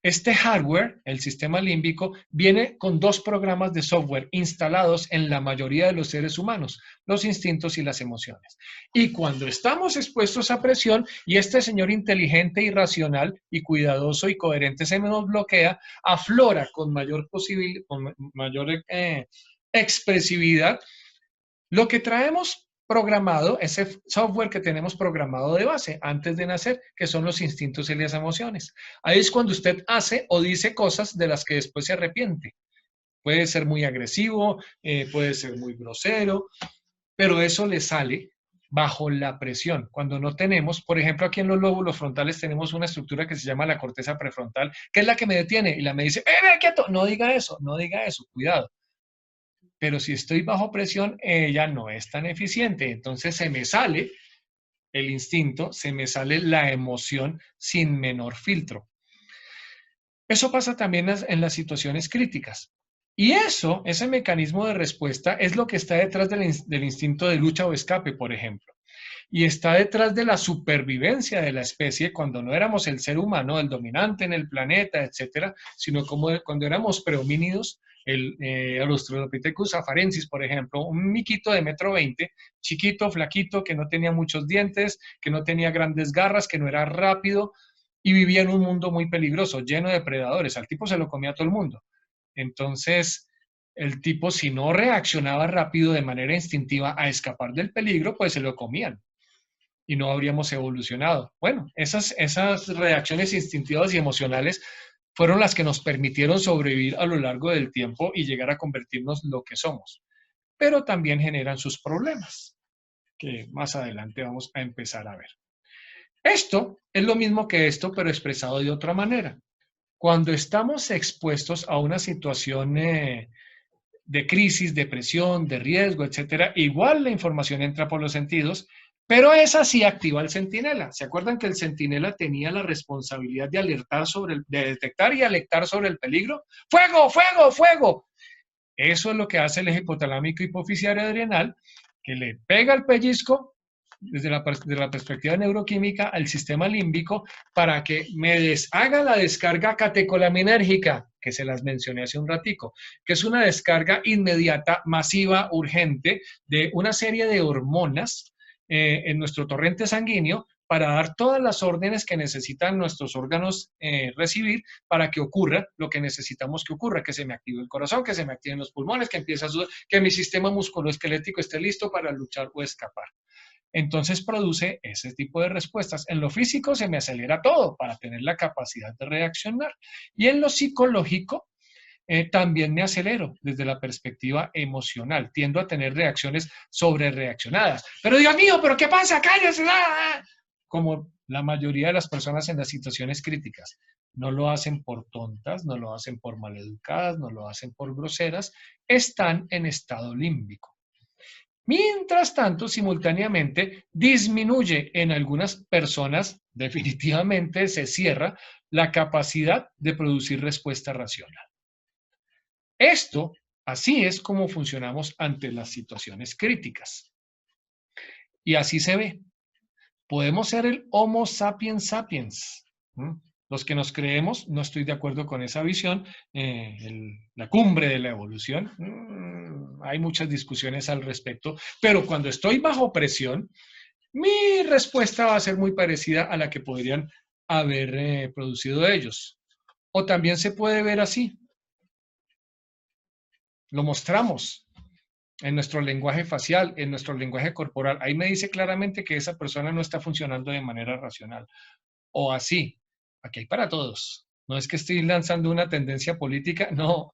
este hardware, el sistema límbico, viene con dos programas de software instalados en la mayoría de los seres humanos, los instintos y las emociones. Y cuando estamos expuestos a presión y este señor inteligente y racional y cuidadoso y coherente se nos bloquea, aflora con mayor expresividad lo que traemos programado, ese software que tenemos programado de base antes de nacer, que son los instintos y las emociones. Ahí es cuando usted hace o dice cosas de las que después se arrepiente. Puede ser muy agresivo, puede ser muy grosero, pero eso le sale bajo la presión. Cuando no tenemos, por ejemplo, aquí en los lóbulos frontales tenemos una estructura que se llama la corteza prefrontal, que es la que me detiene y la me dice, quieto, no diga eso, no diga eso, cuidado. Pero si estoy bajo presión, ella no es tan eficiente. Entonces se me sale el instinto, se me sale la emoción sin menor filtro. Eso pasa también en las situaciones críticas. Y eso, ese mecanismo de respuesta, es lo que está detrás del instinto de lucha o escape, por ejemplo. Y está detrás de la supervivencia de la especie cuando no éramos el ser humano, el dominante en el planeta, etcétera, sino como cuando éramos prehomínidos, el Australopithecus afarensis, por ejemplo, un miquito de 1,20 m, chiquito, flaquito, que no tenía muchos dientes, que no tenía grandes garras, que no era rápido y vivía en un mundo muy peligroso, lleno de predadores. Al tipo se lo comía todo el mundo. Entonces, el tipo, si no reaccionaba rápido de manera instintiva a escapar del peligro, pues se lo comían y no habríamos evolucionado. Bueno, esas reacciones instintivas y emocionales fueron las que nos permitieron sobrevivir a lo largo del tiempo y llegar a convertirnos lo que somos. Pero también generan sus problemas, que más adelante vamos a empezar a ver. Esto es lo mismo que esto, pero expresado de otra manera. Cuando estamos expuestos a una situación de crisis, de presión, de riesgo, etcétera, igual la información entra por los sentidos, pero esa sí activa el centinela. ¿Se acuerdan que el centinela tenía la responsabilidad de alertar de detectar y alertar sobre el peligro? ¡Fuego, fuego, fuego! Eso es lo que hace el eje hipotalámico hipoficiario adrenal, que le pega el pellizco desde la perspectiva neuroquímica al sistema límbico para que me deshaga la descarga catecolaminérgica, que se las mencioné hace un ratico, que es una descarga inmediata, masiva, urgente de una serie de hormonas en nuestro torrente sanguíneo para dar todas las órdenes que necesitan nuestros órganos recibir para que ocurra lo que necesitamos que ocurra, que se me active el corazón, que se me activen los pulmones, que empiece a sudar, que mi sistema musculoesquelético esté listo para luchar o escapar. Entonces produce ese tipo de respuestas. En lo físico se me acelera todo para tener la capacidad de reaccionar. Y en lo psicológico también me acelero desde la perspectiva emocional. Tiendo a tener reacciones sobre reaccionadas. Pero Dios mío, ¿pero qué pasa? ¡Cállese! Como la mayoría de las personas en las situaciones críticas. No lo hacen por tontas, no lo hacen por maleducadas, no lo hacen por groseras. Están en estado límbico. Mientras tanto, simultáneamente disminuye en algunas personas, definitivamente se cierra la capacidad de producir respuesta racional. Esto, así es como funcionamos ante las situaciones críticas. Y así se ve. Podemos ser el Homo sapiens sapiens. Los que nos creemos, no estoy de acuerdo con esa visión, la cumbre de la evolución, hay muchas discusiones al respecto, pero cuando estoy bajo presión, mi respuesta va a ser muy parecida a la que podrían haber producido ellos. O también se puede ver así, lo mostramos en nuestro lenguaje facial, en nuestro lenguaje corporal. Ahí me dice claramente que esa persona no está funcionando de manera racional. O así, aquí hay para todos. No es que estoy lanzando una tendencia política, no.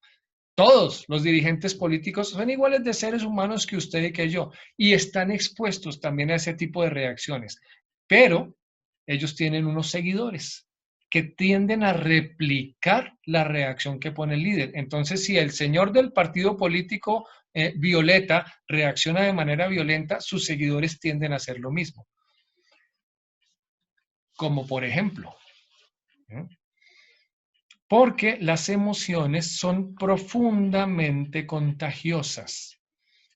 Todos los dirigentes políticos son iguales de seres humanos que usted y que yo y están expuestos también a ese tipo de reacciones. Pero ellos tienen unos seguidores que tienden a replicar la reacción que pone el líder. Entonces, si el señor del partido político violeta reacciona de manera violenta, sus seguidores tienden a hacer lo mismo. Como por ejemplo, porque las emociones son profundamente contagiosas.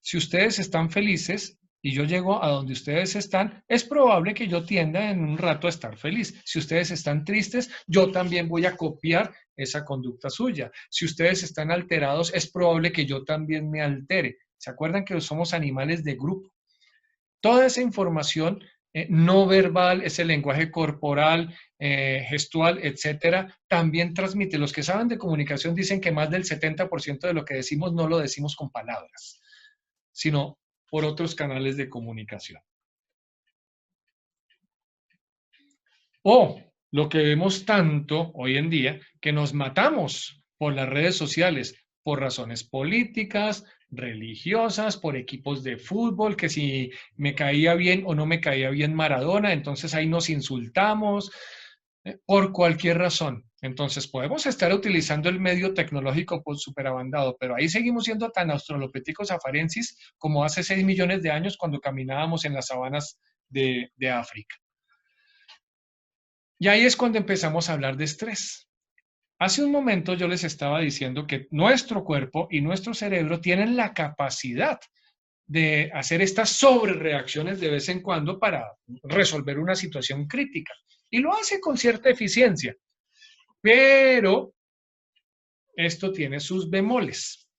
Si ustedes están felices y yo llego a donde ustedes están, es probable que yo tienda en un rato a estar feliz. Si ustedes están tristes, yo también voy a copiar esa conducta suya. Si ustedes están alterados, es probable que yo también me altere. ¿Se acuerdan que somos animales de grupo? Toda esa información no verbal, ese lenguaje corporal, gestual, etcétera, también transmite. Los que saben de comunicación dicen que más del 70% de lo que decimos no lo decimos con palabras, sino por otros canales de comunicación. O lo que vemos tanto hoy en día, que nos matamos por las redes sociales, por razones políticas, religiosas, por equipos de fútbol, que si me caía bien o no me caía bien Maradona, entonces ahí nos insultamos, por cualquier razón. Entonces podemos estar utilizando el medio tecnológico por superabandado, pero ahí seguimos siendo tan australopithecus afarensis como hace 6 millones de años cuando caminábamos en las sabanas de África. Y ahí es cuando empezamos a hablar de estrés. Hace un momento yo les estaba diciendo que nuestro cuerpo y nuestro cerebro tienen la capacidad de hacer estas sobrereacciones de vez en cuando para resolver una situación crítica. Y lo hace con cierta eficiencia. Pero esto tiene sus bemoles.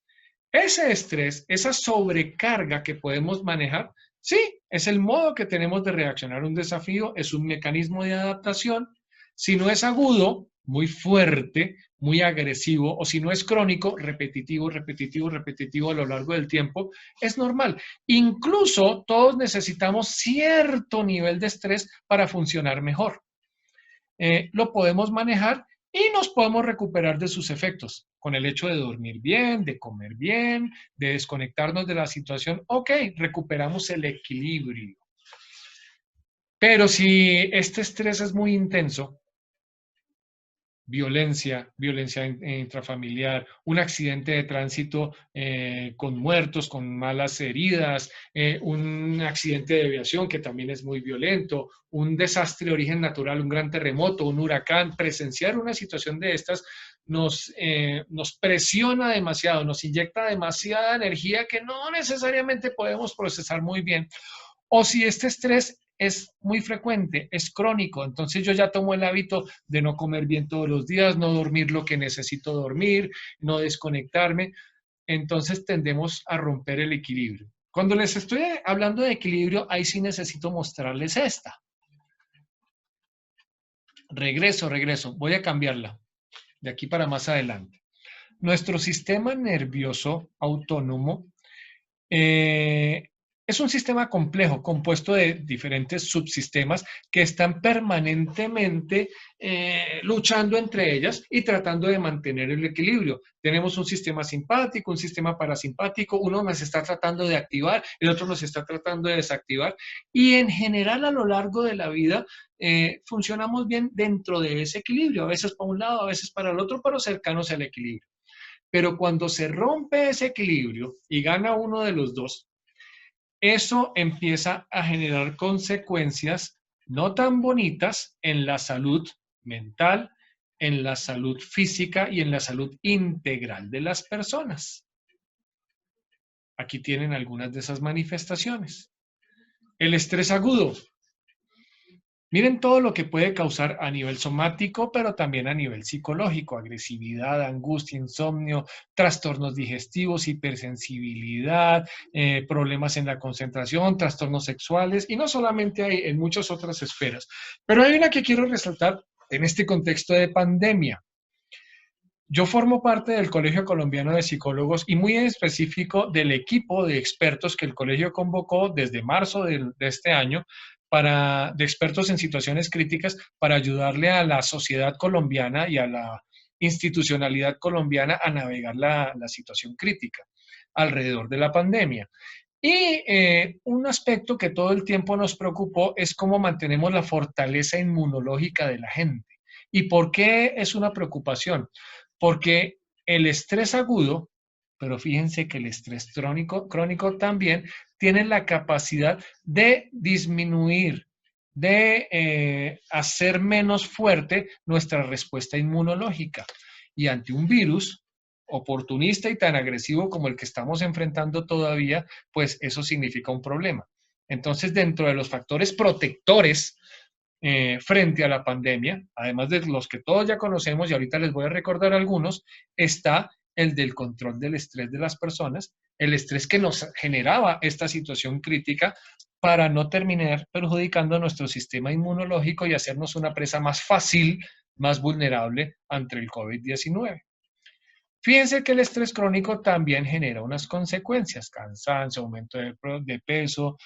Ese estrés, esa sobrecarga que podemos manejar, sí, es el modo que tenemos de reaccionar a un desafío, es un mecanismo de adaptación. Si no es agudo, muy fuerte, muy agresivo, o si no es crónico, repetitivo, repetitivo, repetitivo a lo largo del tiempo, es normal. Incluso todos necesitamos cierto nivel de estrés para funcionar mejor. Lo podemos manejar y nos podemos recuperar de sus efectos con el hecho de dormir bien, de comer bien, de desconectarnos de la situación. Ok, recuperamos el equilibrio. Pero si este estrés es muy intenso, violencia intrafamiliar, un accidente de tránsito con muertos, con malas heridas, un accidente de aviación que también es muy violento, un desastre de origen natural, un gran terremoto, un huracán. Presenciar una situación de estas nos presiona demasiado, nos inyecta demasiada energía que no necesariamente podemos procesar muy bien. O si este estrés es muy frecuente, es crónico, entonces yo ya tomo el hábito de no comer bien todos los días, no dormir lo que necesito dormir, no desconectarme, entonces tendemos a romper el equilibrio. Cuando les estoy hablando de equilibrio, ahí sí necesito mostrarles esta. Regreso, voy a cambiarla de aquí para más adelante. Nuestro sistema nervioso autónomo es un sistema complejo, compuesto de diferentes subsistemas que están permanentemente luchando entre ellas y tratando de mantener el equilibrio. Tenemos un sistema simpático, un sistema parasimpático, uno nos está tratando de activar, el otro nos está tratando de desactivar, y en general a lo largo de la vida funcionamos bien dentro de ese equilibrio, a veces para un lado, a veces para el otro, pero cercanos al equilibrio. Pero cuando se rompe ese equilibrio y gana uno de los dos, eso empieza a generar consecuencias no tan bonitas en la salud mental, en la salud física y en la salud integral de las personas. Aquí tienen algunas de esas manifestaciones. El estrés agudo. Miren todo lo que puede causar a nivel somático, pero también a nivel psicológico: agresividad, angustia, insomnio, trastornos digestivos, hipersensibilidad, problemas en la concentración, trastornos sexuales, y no solamente hay en muchas otras esferas. Pero hay una que quiero resaltar en este contexto de pandemia. Yo formo parte del Colegio Colombiano de Psicólogos y muy en específico del equipo de expertos que el colegio convocó desde marzo de este año de expertos en situaciones críticas para ayudarle a la sociedad colombiana y a la institucionalidad colombiana a navegar la situación crítica alrededor de la pandemia. Y un aspecto que todo el tiempo nos preocupó es cómo mantenemos la fortaleza inmunológica de la gente. ¿Y por qué es una preocupación? Porque el estrés agudo, pero fíjense que el estrés crónico también tiene la capacidad de disminuir, de hacer menos fuerte nuestra respuesta inmunológica. Y ante un virus oportunista y tan agresivo como el que estamos enfrentando todavía, pues eso significa un problema. Entonces, dentro de los factores protectores frente a la pandemia, además de los que todos ya conocemos, y ahorita les voy a recordar algunos, está el del control del estrés de las personas, el estrés que nos generaba esta situación crítica para no terminar perjudicando nuestro sistema inmunológico y hacernos una presa más fácil, más vulnerable ante el COVID-19. Fíjense que el estrés crónico también genera unas consecuencias: cansancio, aumento de peso,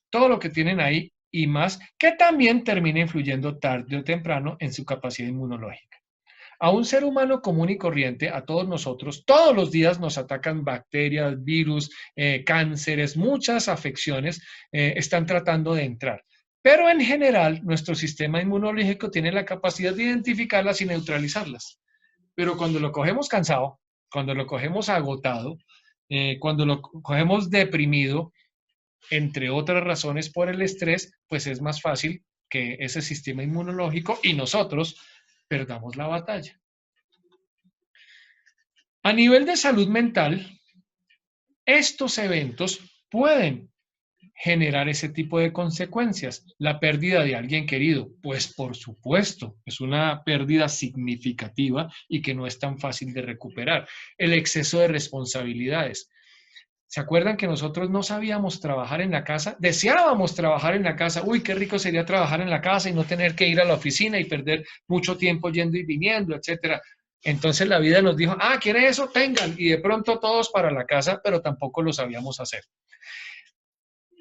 todo lo que tienen ahí y más, que también termina influyendo tarde o temprano en su capacidad inmunológica. A un ser humano común y corriente, a todos nosotros, todos los días nos atacan bacterias, virus, cánceres, muchas afecciones están tratando de entrar. Pero en general, nuestro sistema inmunológico tiene la capacidad de identificarlas y neutralizarlas. Pero cuando lo cogemos cansado, cuando lo cogemos agotado, cuando lo cogemos deprimido, entre otras razones por el estrés, pues es más fácil que ese sistema inmunológico y nosotros perdamos la batalla. A nivel de salud mental, estos eventos pueden generar ese tipo de consecuencias. La pérdida de alguien querido, pues por supuesto, es una pérdida significativa y que no es tan fácil de recuperar. El exceso de responsabilidades. ¿Se acuerdan que nosotros no sabíamos trabajar en la casa? Deseábamos trabajar en la casa. Uy, qué rico sería trabajar en la casa y no tener que ir a la oficina y perder mucho tiempo yendo y viniendo, etcétera. Entonces la vida nos dijo, ¿quiere eso? Tengan. Y de pronto todos para la casa, pero tampoco lo sabíamos hacer.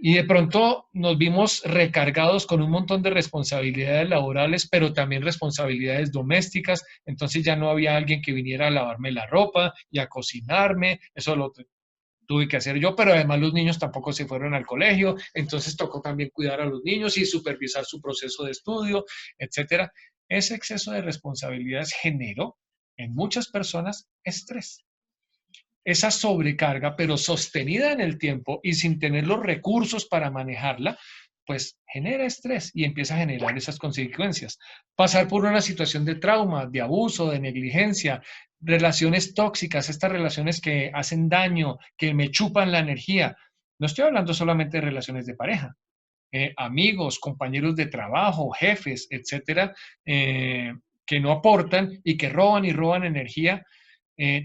Y de pronto nos vimos recargados con un montón de responsabilidades laborales, pero también responsabilidades domésticas. Entonces ya no había alguien que viniera a lavarme la ropa y a cocinarme. Eso lo tuve que hacer yo, pero además los niños tampoco se fueron al colegio. Entonces tocó también cuidar a los niños y supervisar su proceso de estudio, etcétera. Ese exceso de responsabilidades generó en muchas personas estrés. Esa sobrecarga, pero sostenida en el tiempo y sin tener los recursos para manejarla, pues genera estrés y empieza a generar esas consecuencias. Pasar por una situación de trauma, de abuso, de negligencia, relaciones tóxicas, estas relaciones que hacen daño, que me chupan la energía. No estoy hablando solamente de relaciones de pareja, amigos, compañeros de trabajo, jefes, etcétera, que no aportan y que roban y roban energía,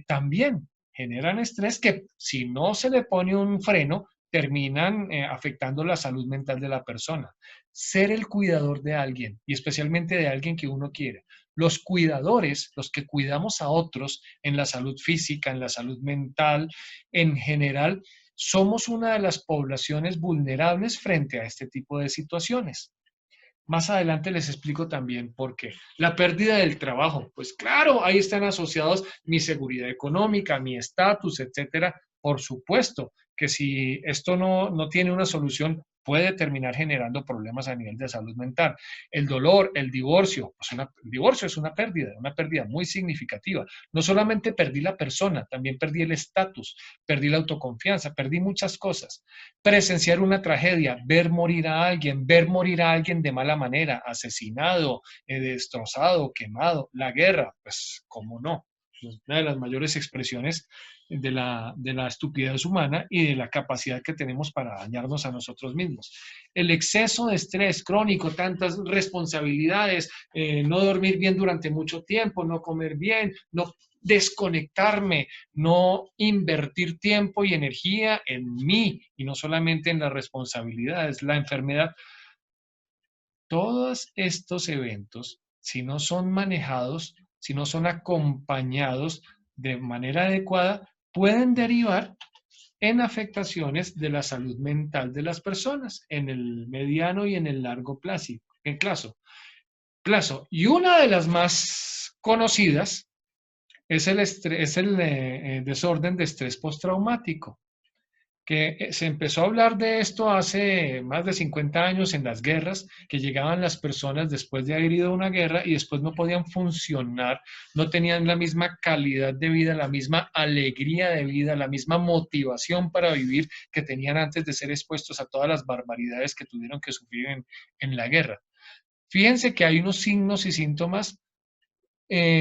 también generan estrés que si no se le pone un freno, terminan afectando la salud mental de la persona. Ser el cuidador de alguien y especialmente de alguien que uno quiere. Los cuidadores, los que cuidamos a otros en la salud física, en la salud mental, en general, somos una de las poblaciones vulnerables frente a este tipo de situaciones. Más adelante les explico también por qué. La pérdida del trabajo, pues claro, ahí están asociados mi seguridad económica, mi estatus, etcétera. Por supuesto que si esto no tiene una solución, puede terminar generando problemas a nivel de salud mental. El dolor, el divorcio, pues el divorcio es una pérdida muy significativa. No solamente perdí la persona, también perdí el estatus, perdí la autoconfianza, perdí muchas cosas. Presenciar una tragedia, ver morir a alguien de mala manera, asesinado, destrozado, quemado, la guerra, pues cómo no, una de las mayores expresiones de la estupidez humana y de la capacidad que tenemos para dañarnos a nosotros mismos. El exceso de estrés crónico, tantas responsabilidades, no dormir bien durante mucho tiempo, no comer bien, no desconectarme, no invertir tiempo y energía en mí y no solamente en las responsabilidades, la enfermedad. Todos estos eventos, si no son manejados, si no son acompañados de manera adecuada, pueden derivar en afectaciones de la salud mental de las personas en el mediano y en el largo plazo. Y una de las más conocidas es el desorden de estrés postraumático, que se empezó a hablar de esto hace más de 50 años en las guerras, que llegaban las personas después de haber ido a una guerra y después no podían funcionar, no tenían la misma calidad de vida, la misma alegría de vida, la misma motivación para vivir que tenían antes de ser expuestos a todas las barbaridades que tuvieron que sufrir en la guerra. Fíjense que hay unos signos y síntomas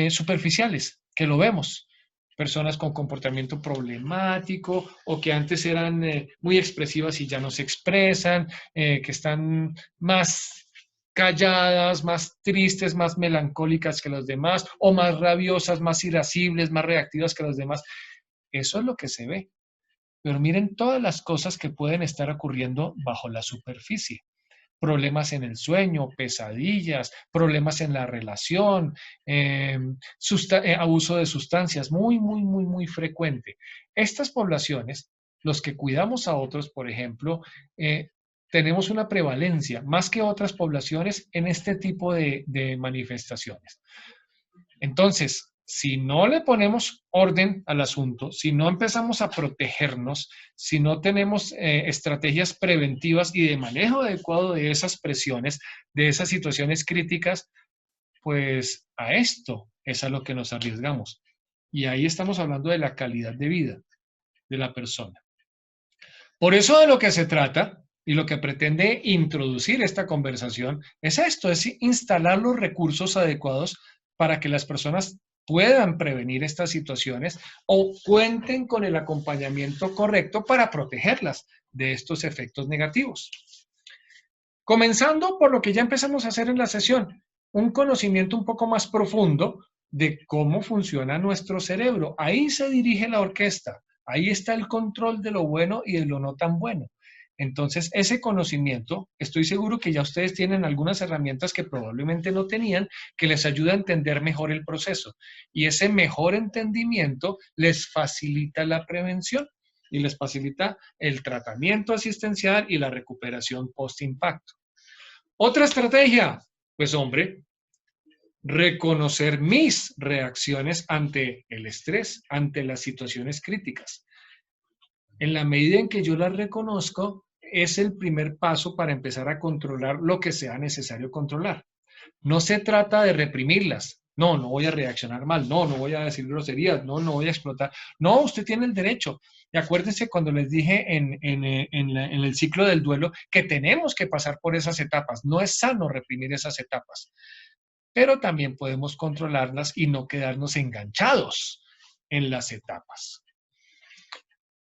superficiales, que lo vemos. Personas con comportamiento problemático o que antes eran muy expresivas y ya no se expresan, que están más calladas, más tristes, más melancólicas que los demás, o más rabiosas, más irascibles, más reactivas que los demás. Eso es lo que se ve. Pero miren todas las cosas que pueden estar ocurriendo bajo la superficie: problemas en el sueño, pesadillas, problemas en la relación, abuso de sustancias, muy, muy, muy, muy frecuente. Estas poblaciones, los que cuidamos a otros, por ejemplo, tenemos una prevalencia más que otras poblaciones en este tipo de manifestaciones. Entonces, si no le ponemos orden al asunto, si no empezamos a protegernos, si no tenemos estrategias preventivas y de manejo adecuado de esas presiones, de esas situaciones críticas, pues a esto es a lo que nos arriesgamos. Y ahí estamos hablando de la calidad de vida de la persona. Por eso de lo que se trata y lo que pretende introducir esta conversación es esto, es instalar los recursos adecuados para que las personas puedan prevenir estas situaciones o cuenten con el acompañamiento correcto para protegerlas de estos efectos negativos. Comenzando por lo que ya empezamos a hacer en la sesión, un conocimiento un poco más profundo de cómo funciona nuestro cerebro. Ahí se dirige la orquesta, ahí está el control de lo bueno y de lo no tan bueno. Entonces, ese conocimiento, estoy seguro que ya ustedes tienen algunas herramientas que probablemente no tenían, que les ayuda a entender mejor el proceso. Y ese mejor entendimiento les facilita la prevención y les facilita el tratamiento asistencial y la recuperación post-impacto. Otra estrategia, pues hombre, reconocer mis reacciones ante el estrés, ante las situaciones críticas. En la medida en que yo las reconozco, es el primer paso para empezar a controlar lo que sea necesario controlar. No se trata de reprimirlas. No, no voy a reaccionar mal. No, no voy a decir groserías. No, no voy a explotar. No, usted tiene el derecho. Y acuérdense cuando les dije en el ciclo del duelo que tenemos que pasar por esas etapas. No es sano reprimir esas etapas, pero también podemos controlarlas y no quedarnos enganchados en las etapas.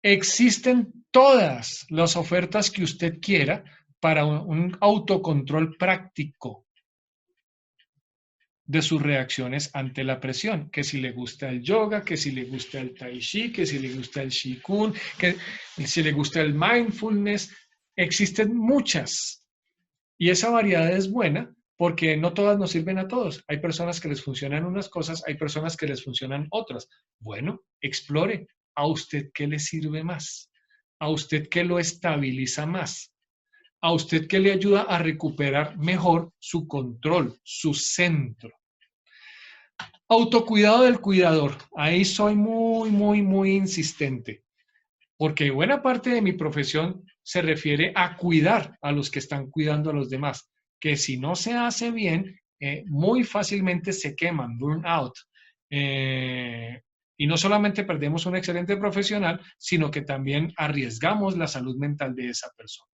Existen todas las ofertas que usted quiera para un autocontrol práctico de sus reacciones ante la presión, que si le gusta el yoga, que si le gusta el tai chi, que si le gusta el qigong, que si le gusta el mindfulness, existen muchas. Y esa variedad es buena porque no todas nos sirven a todos. Hay personas que les funcionan unas cosas, hay personas que les funcionan otras. Bueno, explore. ¿A usted qué le sirve más? ¿A usted qué lo estabiliza más? ¿A usted qué le ayuda a recuperar mejor su control, su centro? Autocuidado del cuidador. Ahí soy muy insistente, porque buena parte de mi profesión se refiere a cuidar a los que están cuidando a los demás, que si no se hace bien, muy fácilmente se queman, burn out. Y no solamente perdemos un excelente profesional, sino que también arriesgamos la salud mental de esa persona.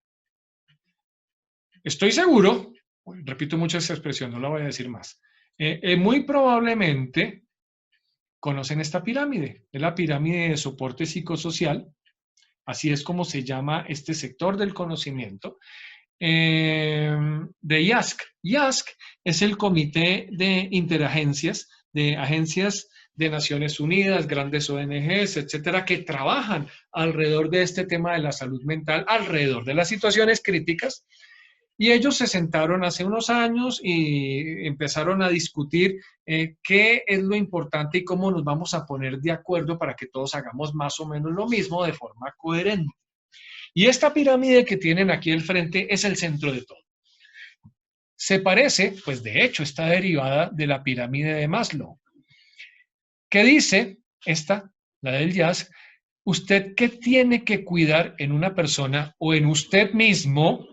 Estoy seguro, repito mucho esa expresión, no la voy a decir más, muy probablemente conocen esta pirámide, es la pirámide de soporte psicosocial, así es como se llama este sector del conocimiento, de IASC. IASC es el Comité de Interagencias, de agencias de Naciones Unidas, grandes ONGs, etcétera, que trabajan alrededor de este tema de la salud mental, alrededor de las situaciones críticas. Y ellos se sentaron hace unos años y empezaron a discutir qué es lo importante y cómo nos vamos a poner de acuerdo para que todos hagamos más o menos lo mismo de forma coherente. Y esta pirámide que tienen aquí al frente es el centro de todo. Se parece, pues de hecho está derivada de la pirámide de Maslow, que dice, esta, la del jazz, usted qué tiene que cuidar en una persona o en usted mismo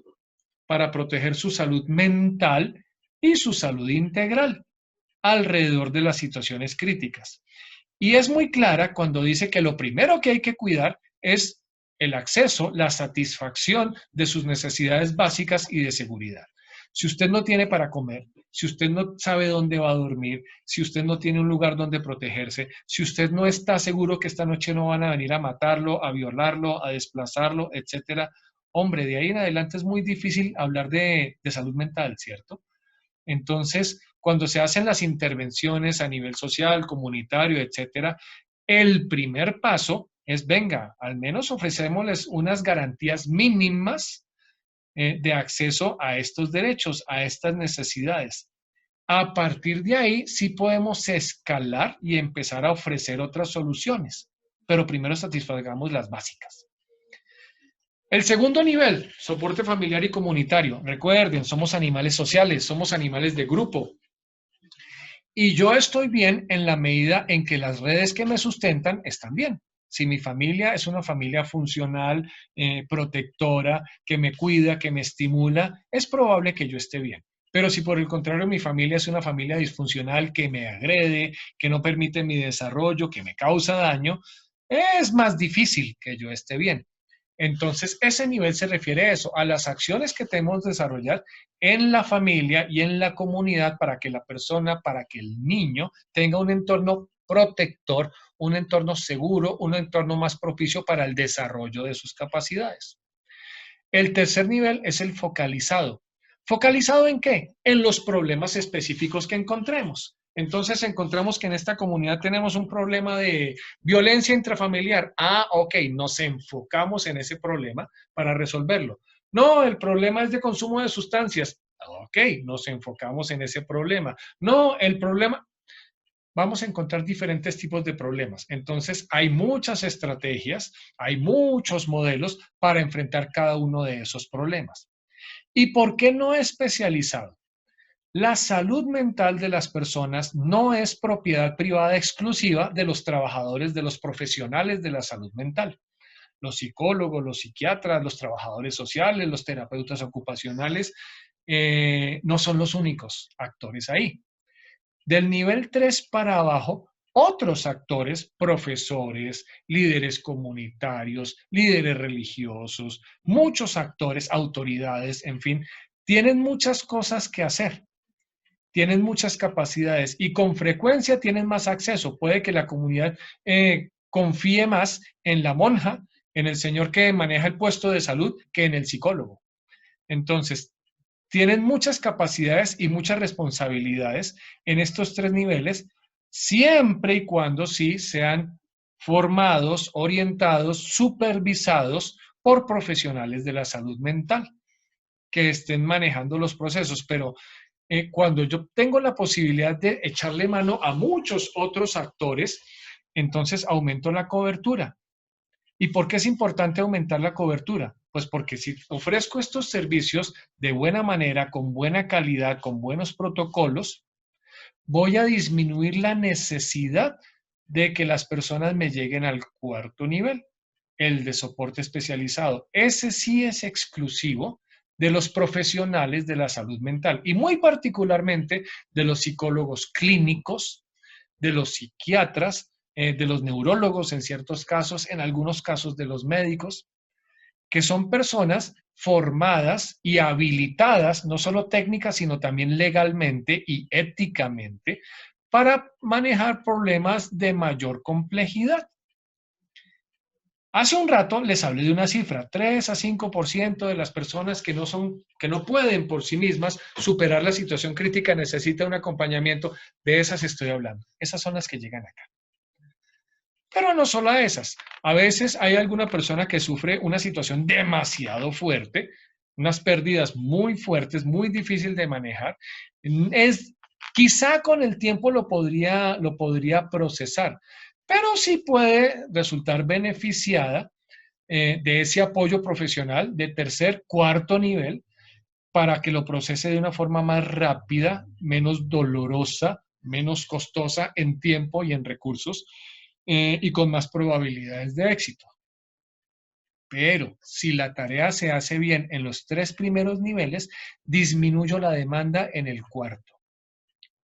para proteger su salud mental y su salud integral alrededor de las situaciones críticas. Y es muy clara cuando dice que lo primero que hay que cuidar es el acceso, la satisfacción de sus necesidades básicas y de seguridad. Si usted no tiene para comer, si usted no sabe dónde va a dormir, si usted no tiene un lugar donde protegerse, si usted no está seguro que esta noche no van a venir a matarlo, a violarlo, a desplazarlo, etcétera, hombre, de ahí en adelante es muy difícil hablar de salud mental, ¿cierto? Entonces, cuando se hacen las intervenciones a nivel social, comunitario, etcétera, el primer paso es, venga, al menos ofrecémosles unas garantías mínimas de acceso a estos derechos, a estas necesidades. A partir de ahí, sí podemos escalar y empezar a ofrecer otras soluciones, pero primero satisfagamos las básicas. El segundo nivel, soporte familiar y comunitario. Recuerden, somos animales sociales, somos animales de grupo. Y yo estoy bien en la medida en que las redes que me sustentan están bien. Si mi familia es una familia funcional, protectora, que me cuida, que me estimula, es probable que yo esté bien. Pero si por el contrario mi familia es una familia disfuncional que me agrede, que no permite mi desarrollo, que me causa daño, es más difícil que yo esté bien. Entonces, ese nivel se refiere a eso, a las acciones que tenemos que desarrollar en la familia y en la comunidad para que la persona, para que el niño tenga un entorno protector, un entorno seguro, un entorno más propicio para el desarrollo de sus capacidades. El tercer nivel es el focalizado. ¿Focalizado en qué? En los problemas específicos que encontremos. Entonces encontramos que en esta comunidad tenemos un problema de violencia intrafamiliar. Ah, ok, nos enfocamos en ese problema para resolverlo. No, el problema es de consumo de sustancias. Ok, nos enfocamos en ese problema. No, el problema, vamos a encontrar diferentes tipos de problemas. Entonces, hay muchas estrategias, hay muchos modelos para enfrentar cada uno de esos problemas. ¿Y por qué no especializado? La salud mental de las personas no es propiedad privada exclusiva de los trabajadores, de los profesionales de la salud mental. Los psicólogos, los psiquiatras, los trabajadores sociales, los terapeutas ocupacionales, no son los únicos actores ahí. Del nivel 3 para abajo, otros actores, profesores, líderes comunitarios, líderes religiosos, muchos actores, autoridades, en fin, tienen muchas cosas que hacer, tienen muchas capacidades y con frecuencia tienen más acceso. Puede que la comunidad confíe más en la monja, en el señor que maneja el puesto de salud, que en el psicólogo. Entonces, tienen muchas capacidades y muchas responsabilidades en estos tres niveles, siempre y cuando sí sean formados, orientados, supervisados por profesionales de la salud mental que estén manejando los procesos. Pero cuando yo tengo la posibilidad de echarle mano a muchos otros actores, entonces aumento la cobertura. ¿Y por qué es importante aumentar la cobertura? Pues porque si ofrezco estos servicios de buena manera, con buena calidad, con buenos protocolos, voy a disminuir la necesidad de que las personas me lleguen al cuarto nivel, el de soporte especializado. Ese sí es exclusivo de los profesionales de la salud mental y muy particularmente de los psicólogos clínicos, de los psiquiatras, de los neurólogos en ciertos casos, en algunos casos de los médicos, que son personas formadas y habilitadas, no solo técnicas, sino también legalmente y éticamente, para manejar problemas de mayor complejidad. Hace un rato les hablé de una cifra, 3 a 5% de las personas que no pueden por sí mismas superar la situación crítica, necesitan un acompañamiento, de esas estoy hablando. Esas son las que llegan acá. Pero no solo a esas. A veces hay alguna persona que sufre una situación demasiado fuerte, unas pérdidas muy fuertes, muy difícil de manejar. Quizá con el tiempo lo podría procesar, pero sí puede resultar beneficiada de ese apoyo profesional de tercer, cuarto nivel para que lo procese de una forma más rápida, menos dolorosa, menos costosa en tiempo y en recursos y con más probabilidades de éxito. Pero si la tarea se hace bien en los tres primeros niveles, disminuyo la demanda en el cuarto.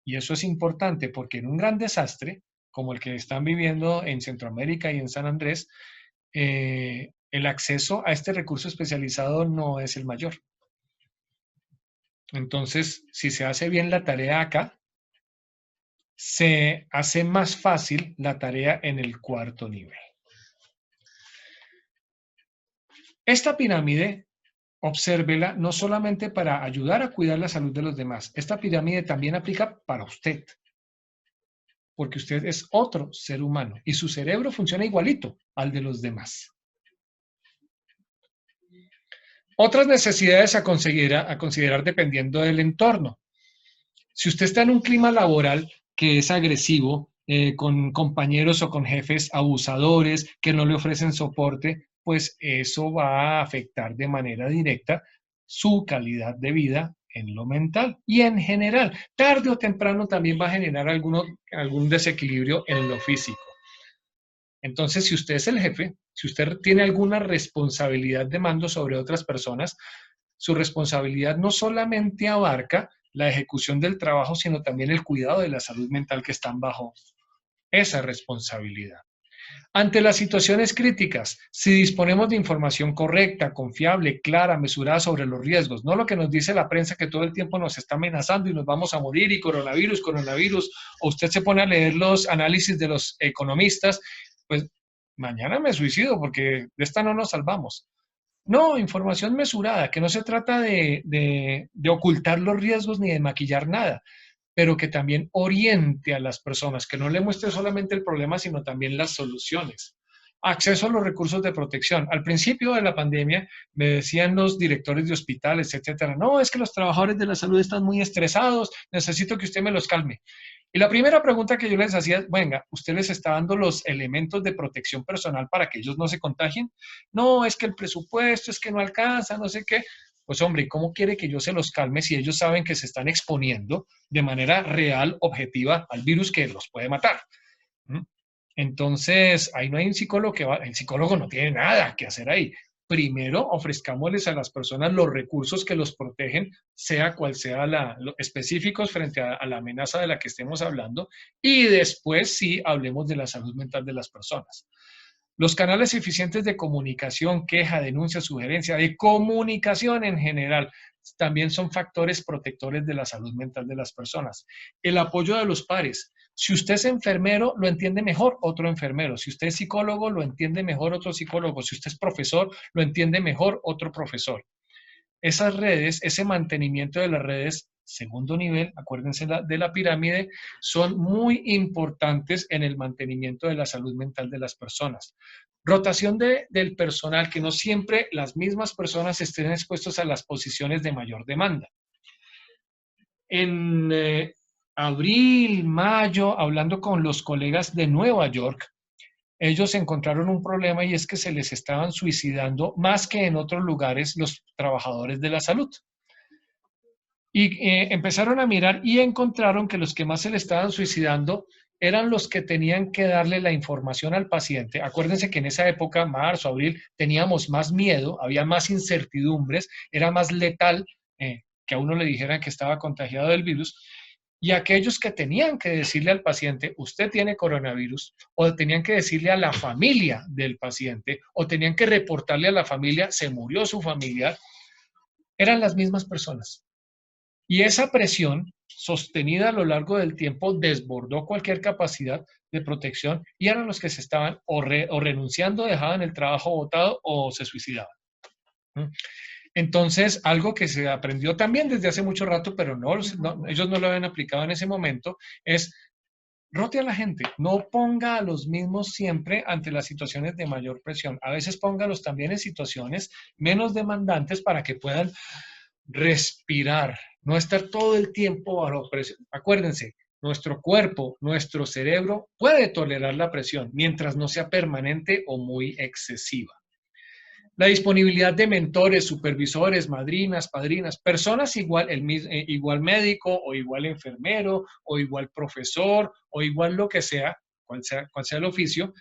Y eso es importante porque en un gran desastre, como el que están viviendo en Centroamérica y en San Andrés, el acceso a este recurso especializado no es el mayor. Entonces, si se hace bien la tarea acá, se hace más fácil la tarea en el cuarto nivel. Esta pirámide, obsérvela no solamente para ayudar a cuidar la salud de los demás, esta pirámide también aplica para usted, porque usted es otro ser humano y su cerebro funciona igualito al de los demás. Otras necesidades a considerar dependiendo del entorno. Si usted está en un clima laboral que es agresivo, con compañeros o con jefes abusadores que no le ofrecen soporte, pues eso va a afectar de manera directa su calidad de vida en lo mental y en general. Tarde o temprano también va a generar algún desequilibrio en lo físico. Entonces, si usted es el jefe, si usted tiene alguna responsabilidad de mando sobre otras personas, su responsabilidad no solamente abarca la ejecución del trabajo, sino también el cuidado de la salud mental que están bajo esa responsabilidad. Ante las situaciones críticas, si disponemos de información correcta, confiable, clara, mesurada sobre los riesgos, no lo que nos dice la prensa que todo el tiempo nos está amenazando y nos vamos a morir y coronavirus, coronavirus, o usted se pone a leer los análisis de los economistas, pues mañana me suicido porque de esta no nos salvamos. No, información mesurada, que no se trata de ocultar los riesgos ni de maquillar nada, pero que también oriente a las personas, que no le muestre solamente el problema, sino también las soluciones. Acceso a los recursos de protección. Al principio de la pandemia me decían los directores de hospitales, etcétera, no, es que los trabajadores de la salud están muy estresados, necesito que usted me los calme. Y la primera pregunta que yo les hacía es, venga, ¿usted les está dando los elementos de protección personal para que ellos no se contagien? No, es que el presupuesto, es que no alcanza, no sé qué. Pues hombre, ¿cómo quiere que yo se los calme si ellos saben que se están exponiendo de manera real, objetiva, al virus que los puede matar? ¿Mm? Entonces, ahí no hay un psicólogo el psicólogo no tiene nada que hacer ahí. primero ofrezcámosles a las personas los recursos que los protegen, sea cual sea específicos frente a la amenaza de la que estemos hablando, y después sí hablemos de la salud mental de las personas. Los canales eficientes de comunicación, queja, denuncia, sugerencia, de comunicación en general, también son factores protectores de la salud mental de las personas. El apoyo de los pares. Si usted es enfermero, lo entiende mejor otro enfermero. Si usted es psicólogo, lo entiende mejor otro psicólogo. Si usted es profesor, lo entiende mejor otro profesor. Esas redes, ese mantenimiento de las redes, segundo nivel, acuérdense de la pirámide, son muy importantes en el mantenimiento de la salud mental de las personas. Rotación del personal, que no siempre las mismas personas estén expuestas a las posiciones de mayor demanda. En abril, mayo, hablando con los colegas de Nueva York, ellos encontraron un problema y es que se les estaban suicidando más que en otros lugares los trabajadores de la salud. Y empezaron a mirar y encontraron que los que más se le estaban suicidando eran los que tenían que darle la información al paciente. Acuérdense que en esa época, marzo, abril, teníamos más miedo, había más incertidumbres, era más letal que a uno le dijeran que estaba contagiado del virus. Y aquellos que tenían que decirle al paciente, usted tiene coronavirus, o tenían que decirle a la familia del paciente, o tenían que reportarle a la familia, se murió su familiar, eran las mismas personas. Y esa presión sostenida a lo largo del tiempo desbordó cualquier capacidad de protección y eran los que se estaban o renunciando, dejaban el trabajo botado o se suicidaban. Entonces, algo que se aprendió también desde hace mucho rato, pero ellos no lo habían aplicado en ese momento, es rote a la gente, no ponga a los mismos siempre ante las situaciones de mayor presión. A veces póngalos también en situaciones menos demandantes para que puedan respirar, no estar todo el tiempo bajo presión. Acuérdense, nuestro cuerpo, nuestro cerebro puede tolerar la presión mientras no sea permanente o muy excesiva. La disponibilidad de mentores, supervisores, madrinas, padrinas, personas igual, igual médico o igual enfermero o igual profesor o igual lo que sea, cual sea el oficio,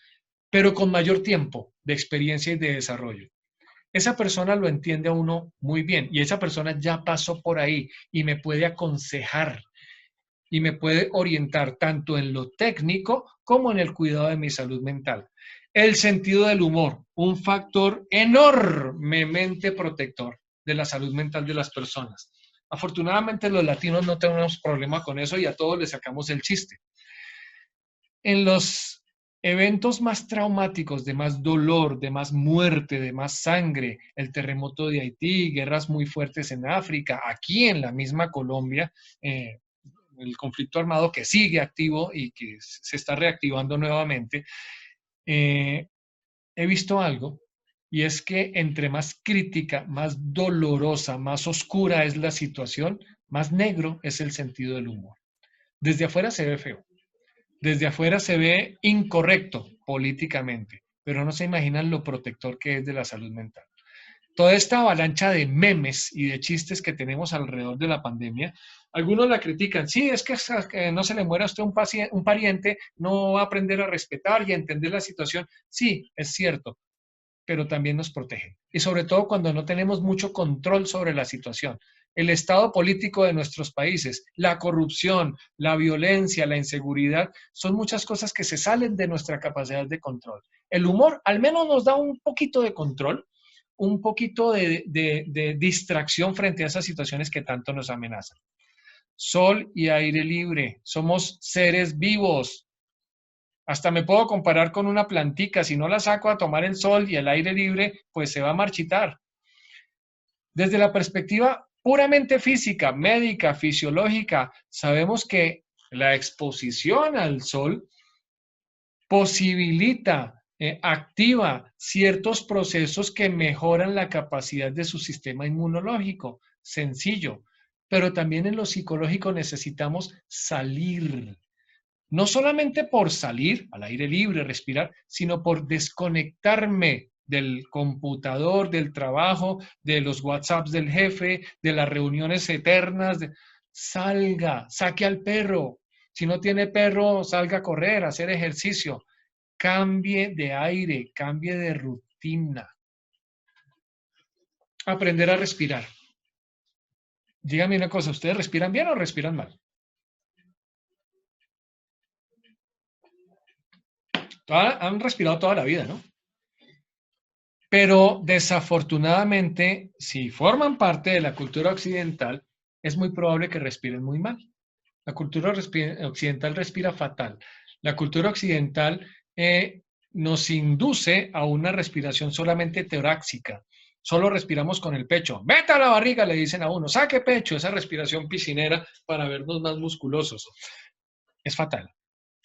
pero con mayor tiempo de experiencia y de desarrollo. Esa persona lo entiende a uno muy bien y esa persona ya pasó por ahí y me puede aconsejar y me puede orientar tanto en lo técnico como en el cuidado de mi salud mental. El sentido del humor, un factor enormemente protector de la salud mental de las personas. Afortunadamente los latinos no tenemos problema con eso y a todos les sacamos el chiste. En los eventos más traumáticos, de más dolor, de más muerte, de más sangre, el terremoto de Haití, guerras muy fuertes en África, aquí en la misma Colombia, el conflicto armado que sigue activo y que se está reactivando nuevamente, he visto algo y es que entre más crítica, más dolorosa, más oscura es la situación, más negro es el sentido del humor. Desde afuera se ve feo. Desde afuera se ve incorrecto políticamente, pero no se imaginan lo protector que es de la salud mental. Toda esta avalancha de memes y de chistes que tenemos alrededor de la pandemia, algunos la critican. Sí, es que no se le muera a usted un pariente, no va a aprender a respetar y a entender la situación. Sí, es cierto, pero también nos protegen. Y sobre todo cuando no tenemos mucho control sobre la situación. El estado político de nuestros países, la corrupción, la violencia, la inseguridad, son muchas cosas que se salen de nuestra capacidad de control. El humor al menos nos da un poquito de control, un poquito de distracción frente a esas situaciones que tanto nos amenazan. Sol y aire libre, somos seres vivos. Hasta me puedo comparar con una plantica, si no la saco a tomar el sol y el aire libre, pues se va a marchitar. Desde la perspectiva puramente física, médica, fisiológica, sabemos que la exposición al sol posibilita, activa ciertos procesos que mejoran la capacidad de su sistema inmunológico. Sencillo. Pero también en lo psicológico necesitamos salir. No solamente por salir al aire libre, respirar, sino por desconectarme del computador, del trabajo, de los WhatsApps del jefe, de las reuniones eternas. Salga, saque al perro. Si no tiene perro, salga a correr, a hacer ejercicio. Cambie de aire, cambie de rutina. Aprender a respirar. Dígame una cosa, ¿ustedes respiran bien o respiran mal? Han respirado toda la vida, ¿no? Pero desafortunadamente, si forman parte de la cultura occidental, es muy probable que respiren muy mal. La cultura occidental respira fatal. La cultura occidental nos induce a una respiración solamente torácica. Solo respiramos con el pecho. Vete a la barriga, le dicen a uno. Saque pecho, esa respiración piscinera para vernos más musculosos. Es fatal,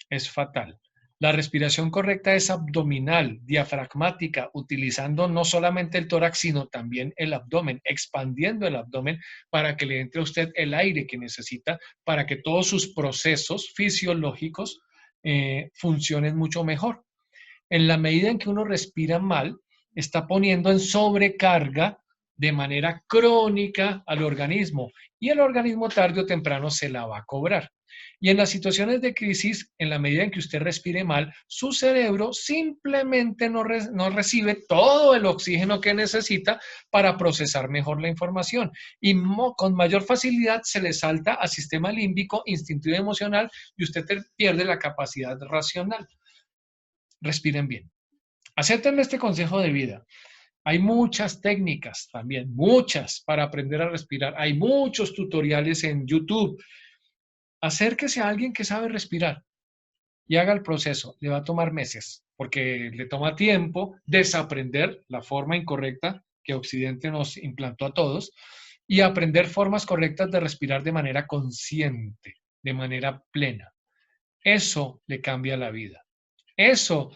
es fatal. La respiración correcta es abdominal, diafragmática, utilizando no solamente el tórax, sino también el abdomen, expandiendo el abdomen para que le entre a usted el aire que necesita para que todos sus procesos fisiológicos funcionen mucho mejor. En la medida en que uno respira mal, está poniendo en sobrecarga de manera crónica al organismo y el organismo tarde o temprano se la va a cobrar. Y en las situaciones de crisis, en la medida en que usted respire mal, su cerebro simplemente no recibe todo el oxígeno que necesita para procesar mejor la información. Y con mayor facilidad se le salta al sistema límbico, instintivo y emocional y usted pierde la capacidad racional. Respiren bien. Acepten este consejo de vida. Hay muchas técnicas también, muchas para aprender a respirar. Hay muchos tutoriales en YouTube. Acérquese a alguien que sabe respirar y haga el proceso. Le va a tomar meses porque le toma tiempo desaprender la forma incorrecta que Occidente nos implantó a todos y aprender formas correctas de respirar de manera consciente, de manera plena. Eso le cambia la vida. Eso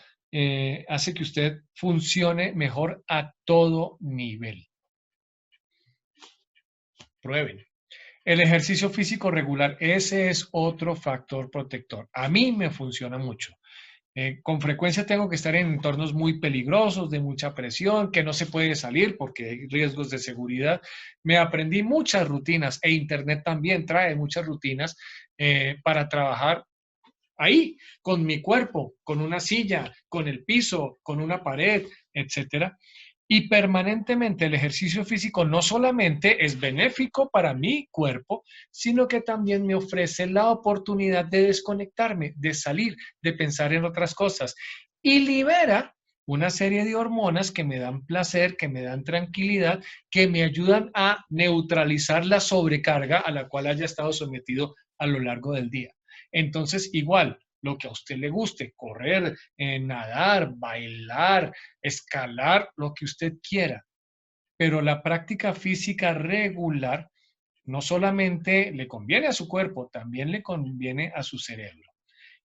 hace que usted funcione mejor a todo nivel. Prueben. El ejercicio físico regular, ese es otro factor protector. A mí me funciona mucho. Con frecuencia tengo que estar en entornos muy peligrosos, de mucha presión, que no se puede salir porque hay riesgos de seguridad. Me aprendí muchas rutinas e Internet también trae muchas rutinas para trabajar ahí, con mi cuerpo, con una silla, con el piso, con una pared, etcétera. Y permanentemente el ejercicio físico no solamente es benéfico para mi cuerpo, sino que también me ofrece la oportunidad de desconectarme, de salir, de pensar en otras cosas y libera una serie de hormonas que me dan placer, que me dan tranquilidad, que me ayudan a neutralizar la sobrecarga a la cual haya estado sometido a lo largo del día. Entonces, igual, lo que a usted le guste, correr, nadar, bailar, escalar, lo que usted quiera. Pero la práctica física regular no solamente le conviene a su cuerpo, también le conviene a su cerebro.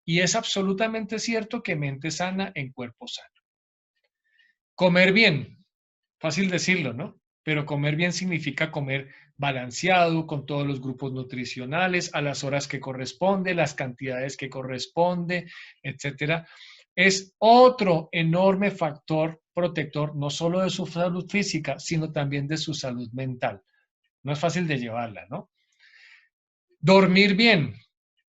Y es absolutamente cierto que mente sana en cuerpo sano. Comer bien, fácil decirlo, ¿no? Pero comer bien significa comer balanceado, con todos los grupos nutricionales, a las horas que corresponde, las cantidades que corresponde, etcétera. Es otro enorme factor protector, no solo de su salud física, sino también de su salud mental. No es fácil de llevarla, ¿no? Dormir bien,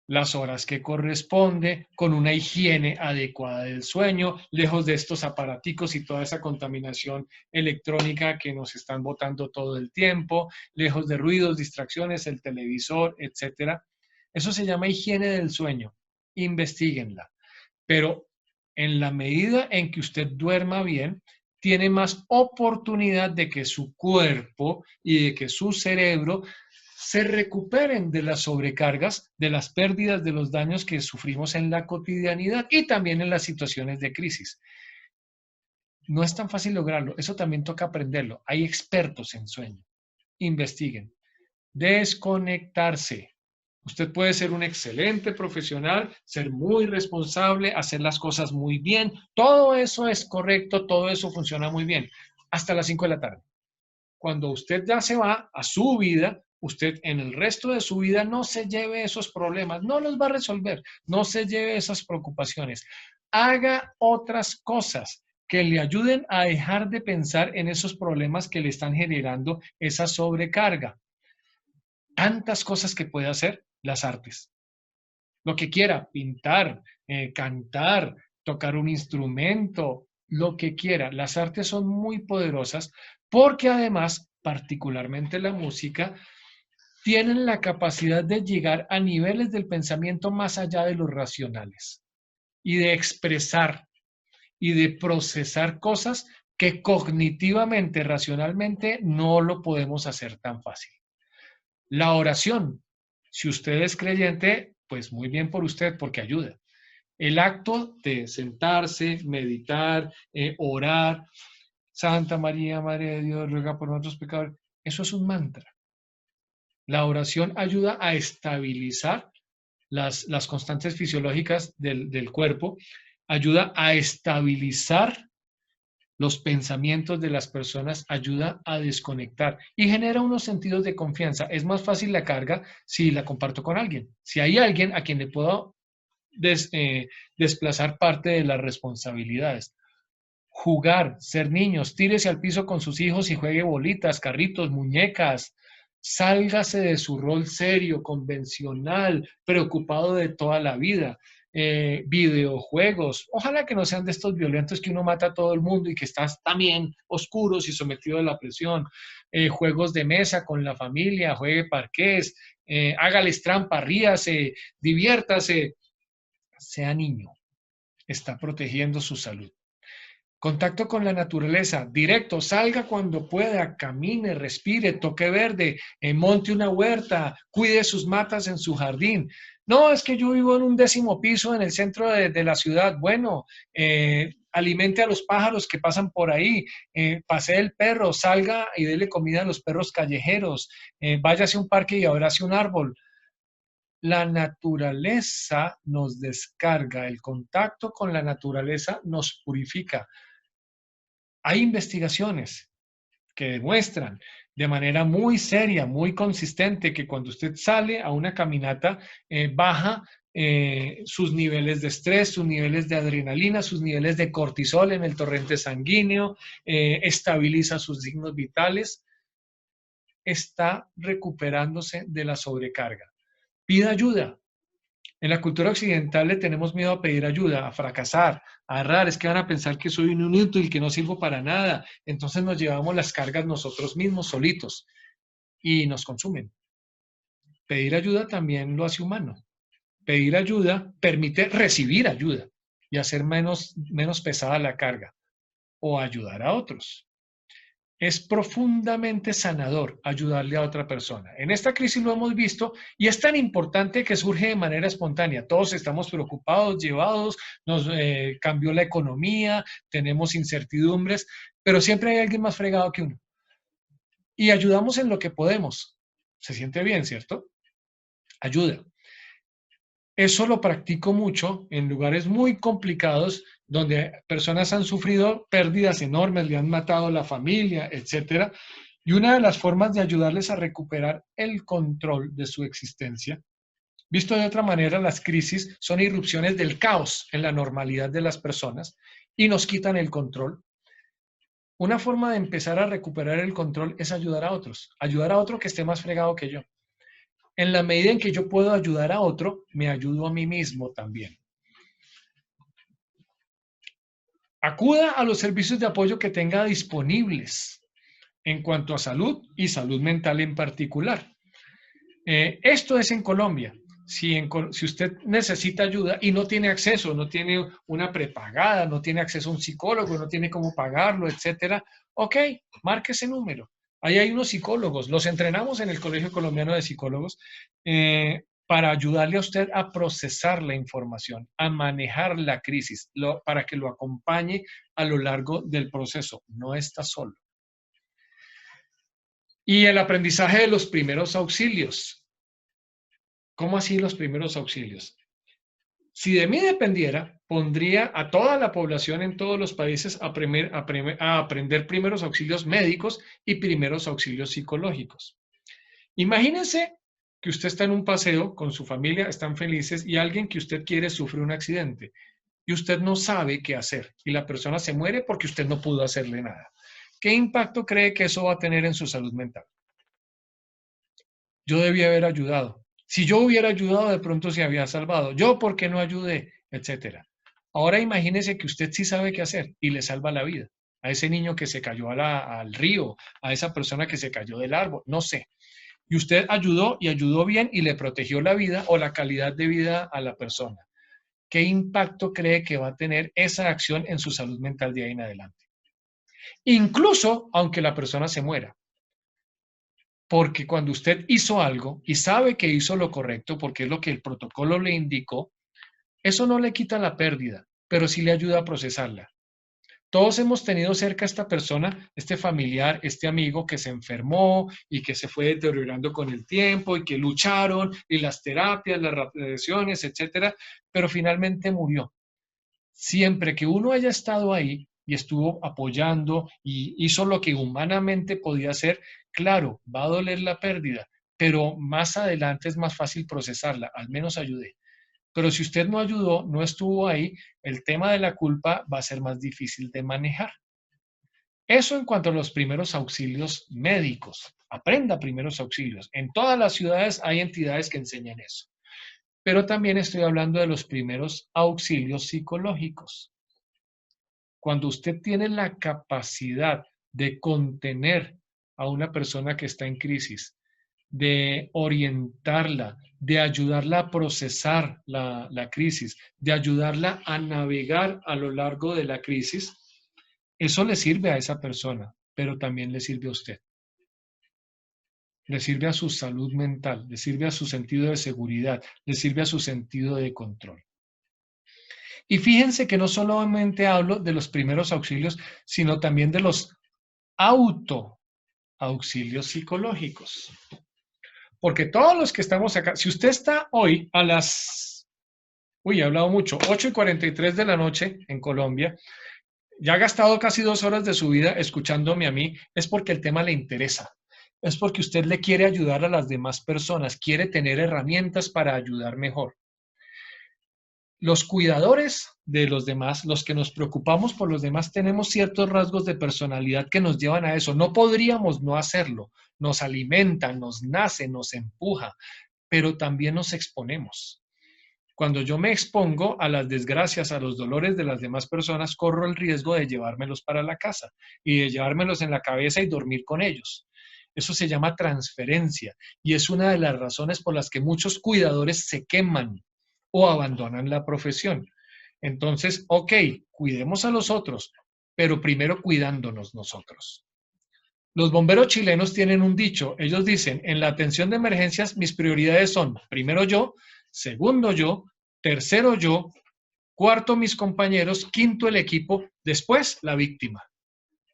las horas que corresponde, con una higiene adecuada del sueño, lejos de estos aparaticos y toda esa contaminación electrónica que nos están botando todo el tiempo, lejos de ruidos, distracciones, el televisor, etcétera. Eso se llama higiene del sueño. Investíguenla. Pero en la medida en que usted duerma bien, tiene más oportunidad de que su cuerpo y de que su cerebro se recuperen de las sobrecargas, de las pérdidas, de los daños que sufrimos en la cotidianidad y también en las situaciones de crisis. No es tan fácil lograrlo, eso también toca aprenderlo. Hay expertos en sueño. Investiguen. Desconectarse. Usted puede ser un excelente profesional, ser muy responsable, hacer las cosas muy bien. Todo eso es correcto, todo eso funciona muy bien. Hasta las 5 de la tarde. Cuando usted ya se va a su vida, usted en el resto de su vida no se lleve esos problemas, no los va a resolver, no se lleve esas preocupaciones. Haga otras cosas que le ayuden a dejar de pensar en esos problemas que le están generando esa sobrecarga. Tantas cosas que puede hacer las artes. Lo que quiera, pintar, cantar, tocar un instrumento, lo que quiera. Las artes son muy poderosas porque además particularmente la música, tienen la capacidad de llegar a niveles del pensamiento más allá de los racionales y de expresar y de procesar cosas que cognitivamente, racionalmente, no lo podemos hacer tan fácil. La oración, si usted es creyente, pues muy bien por usted, porque ayuda. El acto de sentarse, meditar, orar, Santa María, Madre de Dios, ruega por nosotros pecadores, eso es un mantra. La oración ayuda a estabilizar las constantes fisiológicas del cuerpo, ayuda a estabilizar los pensamientos de las personas, ayuda a desconectar y genera unos sentidos de confianza. Es más fácil la carga si la comparto con alguien. Si hay alguien a quien le puedo desplazar parte de las responsabilidades. Jugar, ser niños, tírese al piso con sus hijos y juegue bolitas, carritos, muñecas. Sálgase de su rol serio, convencional, preocupado de toda la vida. Videojuegos, ojalá que no sean de estos violentos que uno mata a todo el mundo y que estás también oscuros y sometido a la presión. Juegos de mesa con la familia, juegue parqués, hágales trampa, ríase, diviértase, sea niño, está protegiendo su salud. Contacto con la naturaleza, directo, salga cuando pueda, camine, respire, toque verde, monte una huerta, cuide sus matas en su jardín. No, es que yo vivo en un 10º piso en el centro de la ciudad. Bueno, alimente a los pájaros que pasan por ahí, pasee el perro, salga y dele comida a los perros callejeros, váyase a un parque y abrace un árbol. La naturaleza nos descarga, el contacto con la naturaleza nos purifica. Hay investigaciones que demuestran de manera muy seria, muy consistente, que cuando usted sale a una caminata, baja sus niveles de estrés, sus niveles de adrenalina, sus niveles de cortisol en el torrente sanguíneo, estabiliza sus signos vitales, está recuperándose de la sobrecarga. Pida ayuda. En la cultura occidental le tenemos miedo a pedir ayuda, a fracasar, a errar, es que van a pensar que soy un inútil, que no sirvo para nada. Entonces nos llevamos las cargas nosotros mismos, solitos, y nos consumen. Pedir ayuda también lo hace humano. Pedir ayuda permite recibir ayuda y hacer menos pesada la carga o ayudar a otros. Es profundamente sanador ayudarle a otra persona. En esta crisis lo hemos visto y es tan importante que surge de manera espontánea. Todos estamos preocupados, llevados, nos cambió la economía, tenemos incertidumbres, pero siempre hay alguien más fregado que uno. Y ayudamos en lo que podemos. Se siente bien, ¿cierto? Ayuda. Eso lo practico mucho en lugares muy complicados donde personas han sufrido pérdidas enormes, le han matado a la familia, etcétera. Y una de las formas de ayudarles a recuperar el control de su existencia, visto de otra manera, las crisis son irrupciones del caos en la normalidad de las personas y nos quitan el control. Una forma de empezar a recuperar el control es ayudar a otro que esté más fregado que yo. En la medida en que yo puedo ayudar a otro, me ayudo a mí mismo también. Acuda a los servicios de apoyo que tenga disponibles en cuanto a salud y salud mental en particular. Esto es en Colombia. Si usted necesita ayuda y no tiene acceso, no tiene una prepagada, no tiene acceso a un psicólogo, no tiene cómo pagarlo, etcétera, ok, marque ese número. Ahí hay unos psicólogos, los entrenamos en el Colegio Colombiano de Psicólogos para ayudarle a usted a procesar la información, a manejar la crisis, para que lo acompañe a lo largo del proceso. No está solo. Y el aprendizaje de los primeros auxilios. ¿Cómo así los primeros auxilios? Si de mí dependiera, pondría a toda la población en todos los países a aprender primeros auxilios médicos y primeros auxilios psicológicos. Imagínense que usted está en un paseo con su familia, están felices y alguien que usted quiere sufre un accidente y usted no sabe qué hacer y la persona se muere porque usted no pudo hacerle nada. ¿Qué impacto cree que eso va a tener en su salud mental? Yo debí haber ayudado. Si yo hubiera ayudado, de pronto se había salvado. Yo, ¿por qué no ayudé? Etcétera. Ahora imagínese que usted sí sabe qué hacer y le salva la vida. a ese niño que se cayó al río, a esa persona que se cayó del árbol, no sé. Y usted ayudó y ayudó bien y le protegió la vida o la calidad de vida a la persona. ¿Qué impacto cree que va a tener esa acción en su salud mental de ahí en adelante? Incluso aunque la persona se muera. Porque cuando usted hizo algo y sabe que hizo lo correcto, porque es lo que el protocolo le indicó, eso no le quita la pérdida, pero sí le ayuda a procesarla. Todos hemos tenido cerca a esta persona, este familiar, este amigo que se enfermó y que se fue deteriorando con el tiempo y que lucharon y las terapias, las radiaciones, etcétera, pero finalmente murió. Siempre que uno haya estado ahí y estuvo apoyando y hizo lo que humanamente podía hacer, claro, va a doler la pérdida, pero más adelante es más fácil procesarla, al menos ayudé. Pero si usted no ayudó, no estuvo ahí, el tema de la culpa va a ser más difícil de manejar. Eso en cuanto a los primeros auxilios médicos. Aprenda primeros auxilios. En todas las ciudades hay entidades que enseñan eso. Pero también estoy hablando de los primeros auxilios psicológicos. Cuando usted tiene la capacidad de contener a una persona que está en crisis, de orientarla, de ayudarla a procesar la crisis, de ayudarla a navegar a lo largo de la crisis, eso le sirve a esa persona, pero también le sirve a usted. Le sirve a su salud mental, le sirve a su sentido de seguridad, le sirve a su sentido de control. Y fíjense que no solamente hablo de los primeros auxilios, sino también de los auxilios psicológicos. Porque todos los que estamos acá, si usted está hoy a las, he hablado mucho, 8:43 de la noche en Colombia, ya ha gastado casi 2 horas de su vida escuchándome a mí, es porque el tema le interesa. Es porque usted le quiere ayudar a las demás personas, quiere tener herramientas para ayudar mejor. Los cuidadores de los demás, los que nos preocupamos por los demás, tenemos ciertos rasgos de personalidad que nos llevan a eso. No podríamos no hacerlo. Nos alimenta, nos nace, nos empuja, pero también nos exponemos. Cuando yo me expongo a las desgracias, a los dolores de las demás personas, corro el riesgo de llevármelos para la casa y de llevármelos en la cabeza y dormir con ellos. Eso se llama transferencia y es una de las razones por las que muchos cuidadores se queman o abandonan la profesión. Entonces, ok, cuidemos a los otros, pero primero cuidándonos nosotros. Los bomberos chilenos tienen un dicho, ellos dicen, en la atención de emergencias mis prioridades son, primero yo, segundo yo, tercero yo, cuarto mis compañeros, quinto el equipo, después la víctima.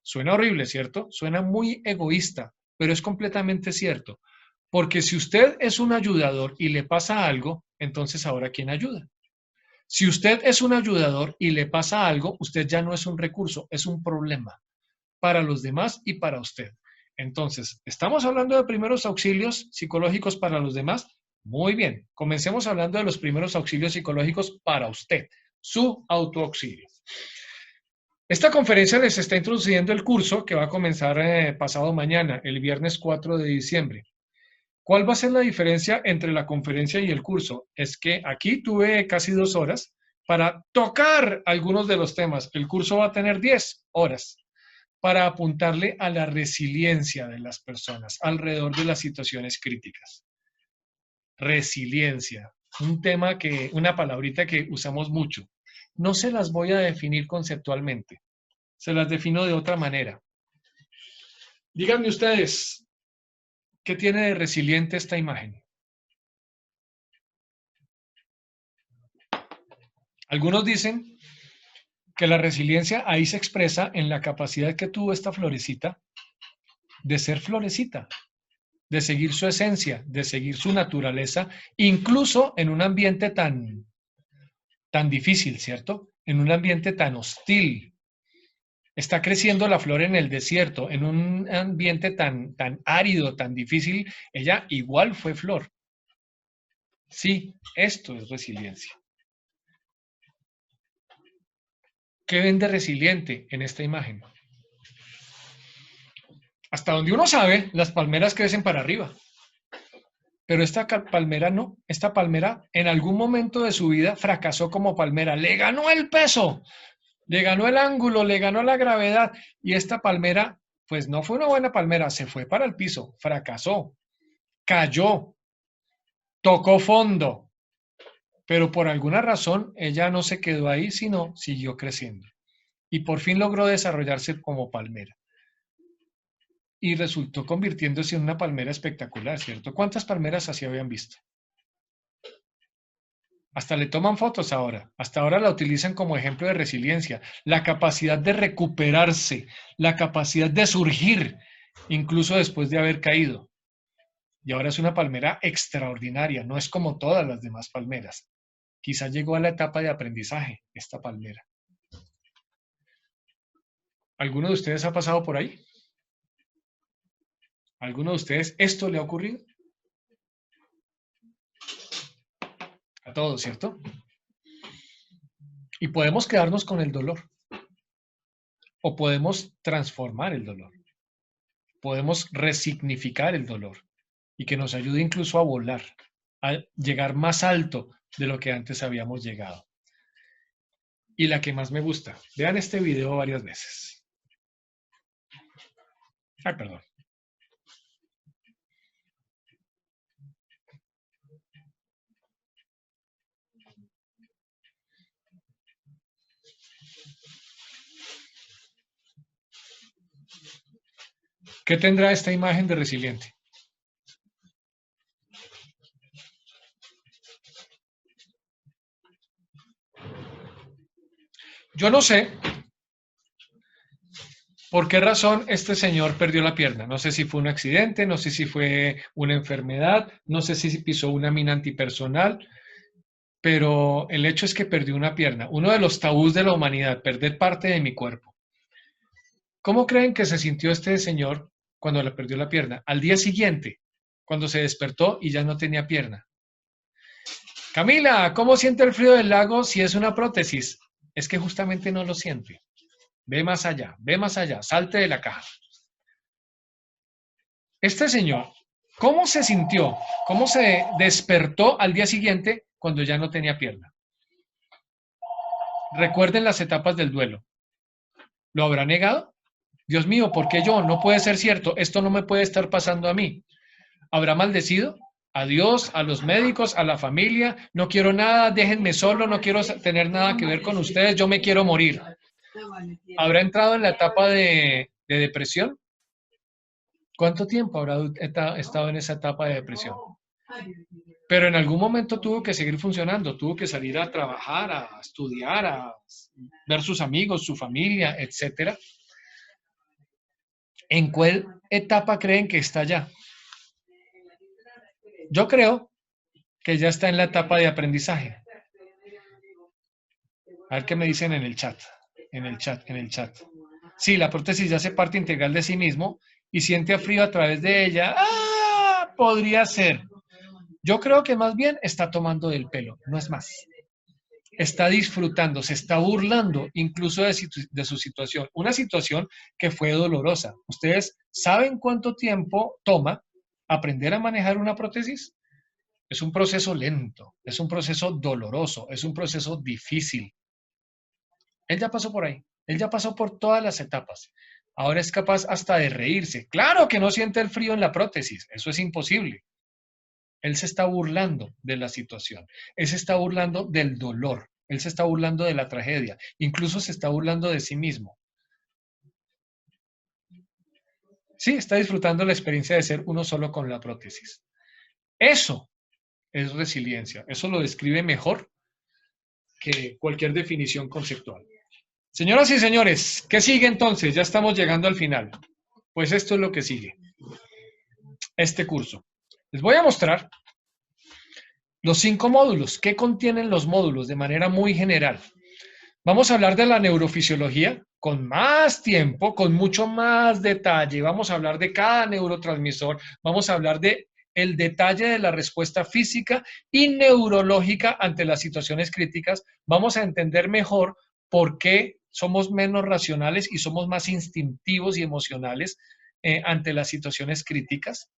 Suena horrible, ¿cierto? Suena muy egoísta, pero es completamente cierto. Porque si usted es un ayudador y le pasa algo, entonces ahora ¿quién ayuda? Si usted es un ayudador y le pasa algo, usted ya no es un recurso, es un problema para los demás y para usted. Entonces, ¿estamos hablando de primeros auxilios psicológicos para los demás? Muy bien, comencemos hablando de los primeros auxilios psicológicos para usted, su autoauxilio. Esta conferencia les está introduciendo el curso que va a comenzar pasado mañana, el viernes 4 de diciembre. ¿Cuál va a ser la diferencia entre la conferencia y el curso? Es que aquí tuve casi 2 horas para tocar algunos de los temas. El curso va a tener 10 horas para apuntarle a la resiliencia de las personas alrededor de las situaciones críticas. Resiliencia, un tema que, una palabrita que usamos mucho. No se las voy a definir conceptualmente, se las defino de otra manera. Díganme ustedes, ¿qué tiene de resiliente esta imagen? Algunos dicen que la resiliencia ahí se expresa en la capacidad que tuvo esta florecita de ser florecita, de seguir su esencia, de seguir su naturaleza, incluso en un ambiente tan difícil, ¿cierto? En un ambiente tan hostil. Está creciendo la flor en el desierto, en un ambiente tan árido, tan difícil, ella igual fue flor. Sí, esto es resiliencia. ¿Qué ven de resiliente en esta imagen? Hasta donde uno sabe, las palmeras crecen para arriba. Pero esta palmera no, esta palmera en algún momento de su vida fracasó como palmera, le ganó el peso, Le ganó el ángulo, le ganó la gravedad y esta palmera, pues no fue una buena palmera, se fue para el piso, fracasó, cayó, tocó fondo, pero por alguna razón ella no se quedó ahí, sino siguió creciendo y por fin logró desarrollarse como palmera y resultó convirtiéndose en una palmera espectacular, ¿cierto? ¿Cuántas palmeras así habían visto? Hasta le toman fotos ahora, hasta ahora la utilizan como ejemplo de resiliencia, la capacidad de recuperarse, la capacidad de surgir, incluso después de haber caído. Y ahora es una palmera extraordinaria, no es como todas las demás palmeras. Quizá llegó a la etapa de aprendizaje esta palmera. ¿Alguno de ustedes ha pasado por ahí? ¿Alguno de ustedes esto le ha ocurrido? A todos, ¿cierto? Y podemos quedarnos con el dolor o podemos transformar el dolor. Podemos resignificar el dolor y que nos ayude incluso a volar, a llegar más alto de lo que antes habíamos llegado. Y la que más me gusta, vean este video varias veces. Ay, perdón. ¿Qué tendrá esta imagen de resiliente? Yo no sé por qué razón este señor perdió la pierna. No sé si fue un accidente, no sé si fue una enfermedad, no sé si pisó una mina antipersonal, pero el hecho es que perdió una pierna. Uno de los tabús de la humanidad, perder parte de mi cuerpo. ¿Cómo creen que se sintió este señor cuando le perdió la pierna? Al día siguiente, cuando se despertó y ya no tenía pierna. Camila, ¿cómo siente el frío del lago si es una prótesis? Es que justamente no lo siente. Ve más allá, salte de la caja. Este señor, ¿cómo se sintió? ¿Cómo se despertó al día siguiente cuando ya no tenía pierna? Recuerden las etapas del duelo. ¿Lo habrá negado? Dios mío, ¿por qué yo? No puede ser cierto. Esto no me puede estar pasando a mí. ¿Habrá maldecido? A Dios, a los médicos, a la familia. No quiero nada, déjenme solo, no quiero tener nada que ver con ustedes, yo me quiero morir. ¿Habrá entrado en la etapa de depresión? ¿Cuánto tiempo habrá estado en esa etapa de depresión? Pero en algún momento tuvo que seguir funcionando, tuvo que salir a trabajar, a estudiar, a ver sus amigos, su familia, etcétera. ¿En cuál etapa creen que está ya? Yo creo que ya está en la etapa de aprendizaje. A ver qué me dicen en el chat, en el chat, en el chat. Sí, la prótesis ya hace parte integral de sí mismo y siente frío a través de ella. ¡Ah! Podría ser. Yo creo que más bien está tomando del pelo, no es más. Está disfrutando, se está burlando incluso de su situación. Una situación que fue dolorosa. ¿Ustedes saben cuánto tiempo toma aprender a manejar una prótesis? Es un proceso lento, es un proceso doloroso, es un proceso difícil. Él ya pasó por ahí, él ya pasó por todas las etapas. Ahora es capaz hasta de reírse. Claro que no siente el frío en la prótesis, eso es imposible. Él se está burlando de la situación, él se está burlando del dolor, él se está burlando de la tragedia, incluso se está burlando de sí mismo. Sí, está disfrutando la experiencia de ser uno solo con la prótesis. Eso es resiliencia, eso lo describe mejor que cualquier definición conceptual. Señoras y señores, ¿qué sigue entonces? Ya estamos llegando al final. Pues esto es lo que sigue, este curso. Les voy a mostrar los 5 módulos. ¿Qué contienen los módulos de manera muy general? Vamos a hablar de la neurofisiología con más tiempo, con mucho más detalle. Vamos a hablar de cada neurotransmisor. Vamos a hablar de el detalle de la respuesta física y neurológica ante las situaciones críticas. Vamos a entender mejor por qué somos menos racionales y somos más instintivos y emocionales ante las situaciones críticas.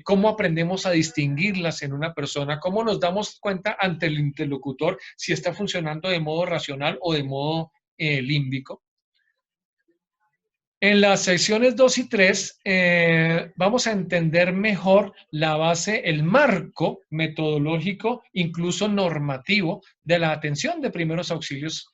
Cómo aprendemos a distinguirlas en una persona, cómo nos damos cuenta ante el interlocutor si está funcionando de modo racional o de modo límbico. En las secciones 2 y 3 vamos a entender mejor la base, el marco metodológico, incluso normativo, de la atención de primeros auxilios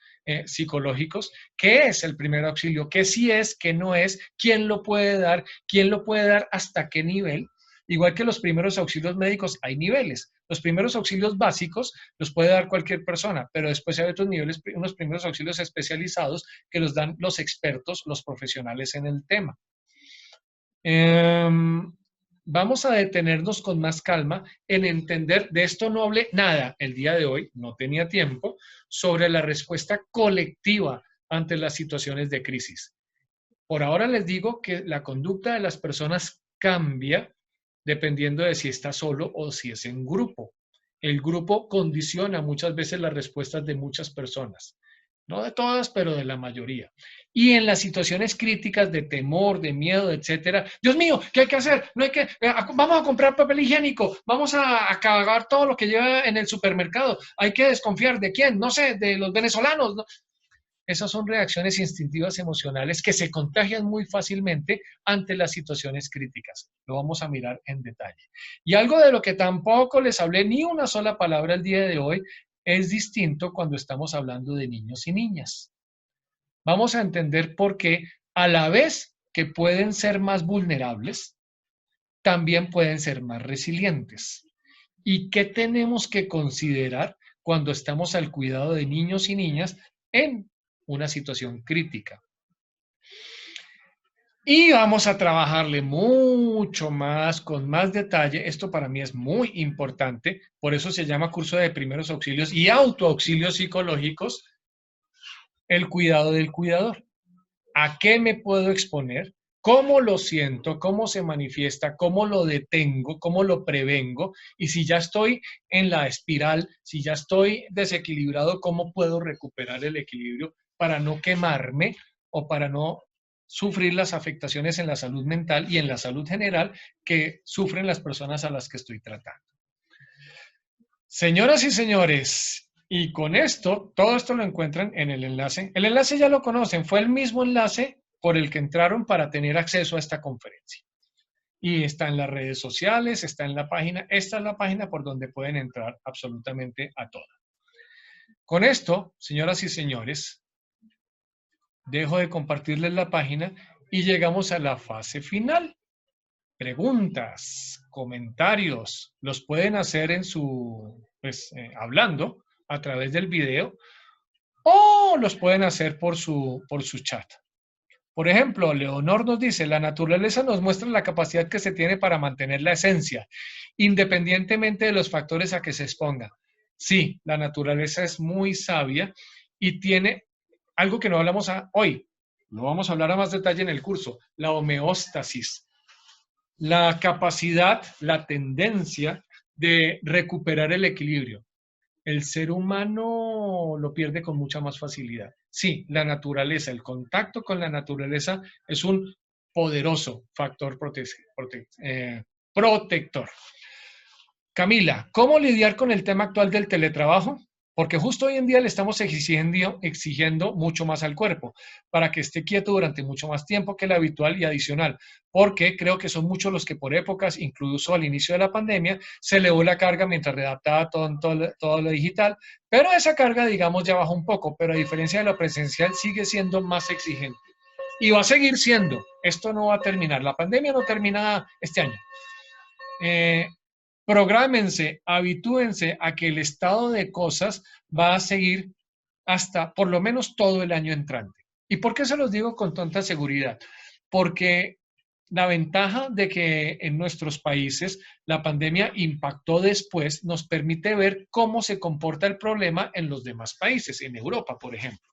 psicológicos. ¿Qué es el primer auxilio? ¿Qué sí es? ¿Qué no es? ¿Quién lo puede dar? ¿Quién lo puede dar? ¿Hasta qué nivel? Igual que los primeros auxilios médicos, hay niveles. Los primeros auxilios básicos los puede dar cualquier persona, pero después hay otros niveles, unos primeros auxilios especializados que los dan los expertos, los profesionales en el tema. Vamos a detenernos con más calma en entender, de esto no hablé nada el día de hoy, no tenía tiempo, sobre la respuesta colectiva ante las situaciones de crisis. Por ahora les digo que la conducta de las personas cambia dependiendo de si está solo o si es en grupo. El grupo condiciona muchas veces las respuestas de muchas personas. No de todas, pero de la mayoría. Y en las situaciones críticas de temor, de miedo, etcétera, Dios mío, ¿qué hay que hacer? No hay que, vamos a comprar papel higiénico, vamos a acabar todo lo que lleva en el supermercado. Hay que desconfiar de quién, no sé, de los venezolanos. ¿No? Esas son reacciones instintivas emocionales que se contagian muy fácilmente ante las situaciones críticas. Lo vamos a mirar en detalle. Y algo de lo que tampoco les hablé ni una sola palabra el día de hoy es distinto cuando estamos hablando de niños y niñas. Vamos a entender por qué a la vez que pueden ser más vulnerables, también pueden ser más resilientes. ¿Y qué tenemos que considerar cuando estamos al cuidado de niños y niñas en una situación crítica? Y vamos a trabajarle mucho más, con más detalle. Esto para mí es muy importante, por eso se llama curso de primeros auxilios y autoauxilios psicológicos, el cuidado del cuidador. ¿A qué me puedo exponer? ¿Cómo lo siento? ¿Cómo se manifiesta? ¿Cómo lo detengo? ¿Cómo lo prevengo? Y si ya estoy en la espiral, si ya estoy desequilibrado, ¿cómo puedo recuperar el equilibrio para no quemarme o para no sufrir las afectaciones en la salud mental y en la salud general que sufren las personas a las que estoy tratando? Señoras y señores, y con esto, todo esto lo encuentran en el enlace. El enlace ya lo conocen, fue el mismo enlace por el que entraron para tener acceso a esta conferencia. Y está en las redes sociales, está en la página. Esta es la página por donde pueden entrar absolutamente a todas. Con esto, señoras y señores, dejo de compartirles la página y llegamos a la fase final. Preguntas, comentarios, los pueden hacer en su, pues, hablando a través del video o los pueden hacer por su chat. Por ejemplo, Leonor nos dice, la naturaleza nos muestra la capacidad que se tiene para mantener la esencia, independientemente de los factores a que se exponga. Sí, la naturaleza es muy sabia y tiene algo que no hablamos hoy, lo vamos a hablar a más detalle en el curso, la homeostasis, la capacidad, la tendencia de recuperar el equilibrio. El ser humano lo pierde con mucha más facilidad. Sí, la naturaleza, el contacto con la naturaleza es un poderoso factor protector. Camila, ¿cómo lidiar con el tema actual del teletrabajo? Porque justo hoy en día le estamos exigiendo mucho más al cuerpo para que esté quieto durante mucho más tiempo que el habitual y adicional, porque creo que son muchos los que por épocas, incluso al inicio de la pandemia, se elevó la carga mientras redactaba todo lo digital, pero esa carga, digamos, ya bajó un poco, pero a diferencia de lo presencial sigue siendo más exigente. Y va a seguir siendo, esto no va a terminar, la pandemia no termina este año. Prográmense, habitúense a que el estado de cosas va a seguir hasta por lo menos todo el año entrante. ¿Y por qué se los digo con tanta seguridad? Porque la ventaja de que en nuestros países la pandemia impactó después nos permite ver cómo se comporta el problema en los demás países, en Europa, por ejemplo.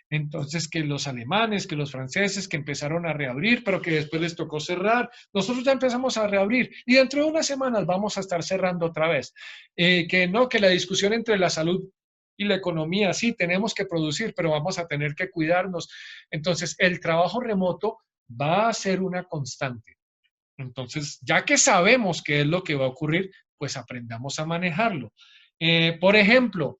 Entonces, que los alemanes, que los franceses, que empezaron a reabrir, pero que después les tocó cerrar. Nosotros ya empezamos a reabrir y dentro de unas semanas vamos a estar cerrando otra vez. Que no, que la discusión entre la salud y la economía, sí, tenemos que producir, pero vamos a tener que cuidarnos. Entonces, el trabajo remoto va a ser una constante. Entonces, ya que sabemos qué es lo que va a ocurrir, pues aprendamos a manejarlo. Por ejemplo,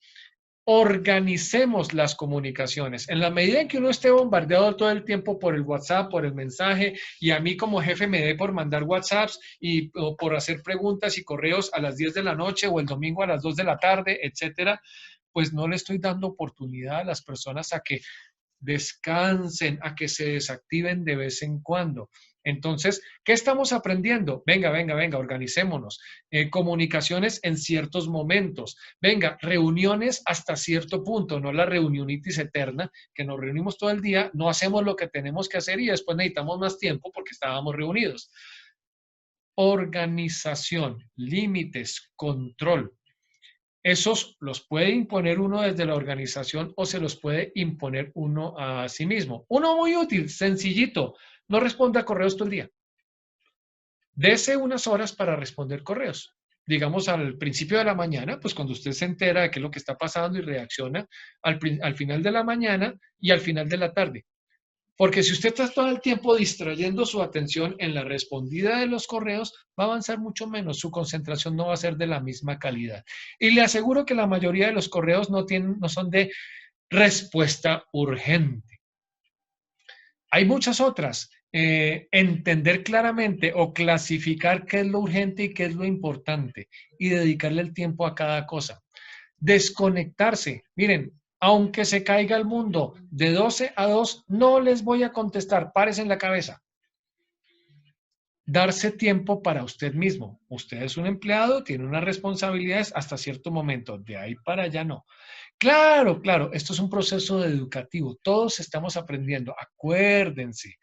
Organicemos las comunicaciones. En la medida en que uno esté bombardeado todo el tiempo por el WhatsApp, por el mensaje, y a mí como jefe me dé por mandar WhatsApps o por hacer preguntas y correos a las 10 de la noche o el domingo a las 2 de la tarde, etcétera, pues no le estoy dando oportunidad a las personas a que descansen, a que se desactiven de vez en cuando. Entonces, ¿qué estamos aprendiendo? Venga, venga, venga, organicémonos. Comunicaciones en ciertos momentos. Venga, reuniones hasta cierto punto, no la reunionitis eterna, que nos reunimos todo el día, no hacemos lo que tenemos que hacer y después necesitamos más tiempo porque estábamos reunidos. Organización, límites, control. Esos los puede imponer uno desde la organización o se los puede imponer uno a sí mismo. Uno muy útil, sencillito, no responda correos todo el día. Dese unas horas para responder correos. Digamos al principio de la mañana, pues cuando usted se entera de qué es lo que está pasando y reacciona al final de la mañana y al final de la tarde. Porque si usted está todo el tiempo distrayendo su atención en la respondida de los correos, va a avanzar mucho menos, su concentración no va a ser de la misma calidad. Y le aseguro que la mayoría de los correos no son de respuesta urgente. Hay muchas otras. Entender claramente o clasificar qué es lo urgente y qué es lo importante y dedicarle el tiempo a cada cosa. Desconectarse. Miren, aunque se caiga el mundo de 12 a 2, no les voy a contestar. Párese en la cabeza. Darse tiempo para usted mismo. Usted es un empleado, tiene unas responsabilidades hasta cierto momento. De ahí para allá no. Claro, claro, esto es un proceso educativo. Todos estamos aprendiendo. Acuérdense,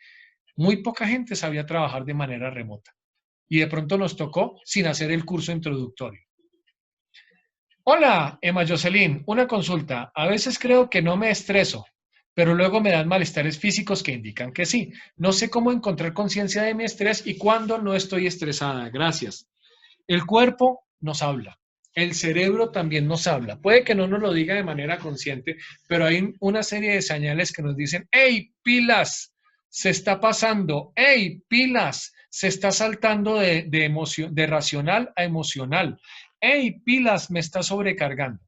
muy poca gente sabía trabajar de manera remota. Y de pronto nos tocó sin hacer el curso introductorio. Hola, Emma Jocelyn, una consulta. A veces creo que no me estreso, pero luego me dan malestares físicos que indican que sí. No sé cómo encontrar conciencia de mi estrés y cuándo no estoy estresada. Gracias. El cuerpo nos habla. El cerebro también nos habla. Puede que no nos lo diga de manera consciente, pero hay una serie de señales que nos dicen, hey, pilas, se está pasando, hey, pilas, se está saltando de racional a emocional. Hey, pilas, me está sobrecargando.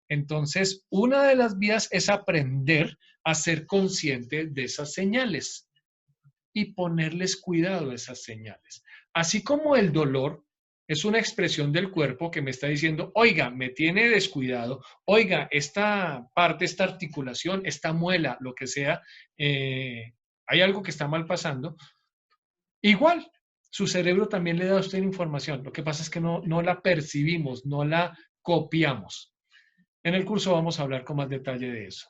Entonces, una de las vías es aprender a ser consciente de esas señales y ponerles cuidado a esas señales. Así como el dolor es una expresión del cuerpo que me está diciendo, oiga, me tiene descuidado, oiga, esta parte, esta articulación, esta muela, lo que sea, hay algo que está mal pasando. Igual, su cerebro también le da a usted información. Lo que pasa es que no la percibimos, no la copiamos. En el curso vamos a hablar con más detalle de eso.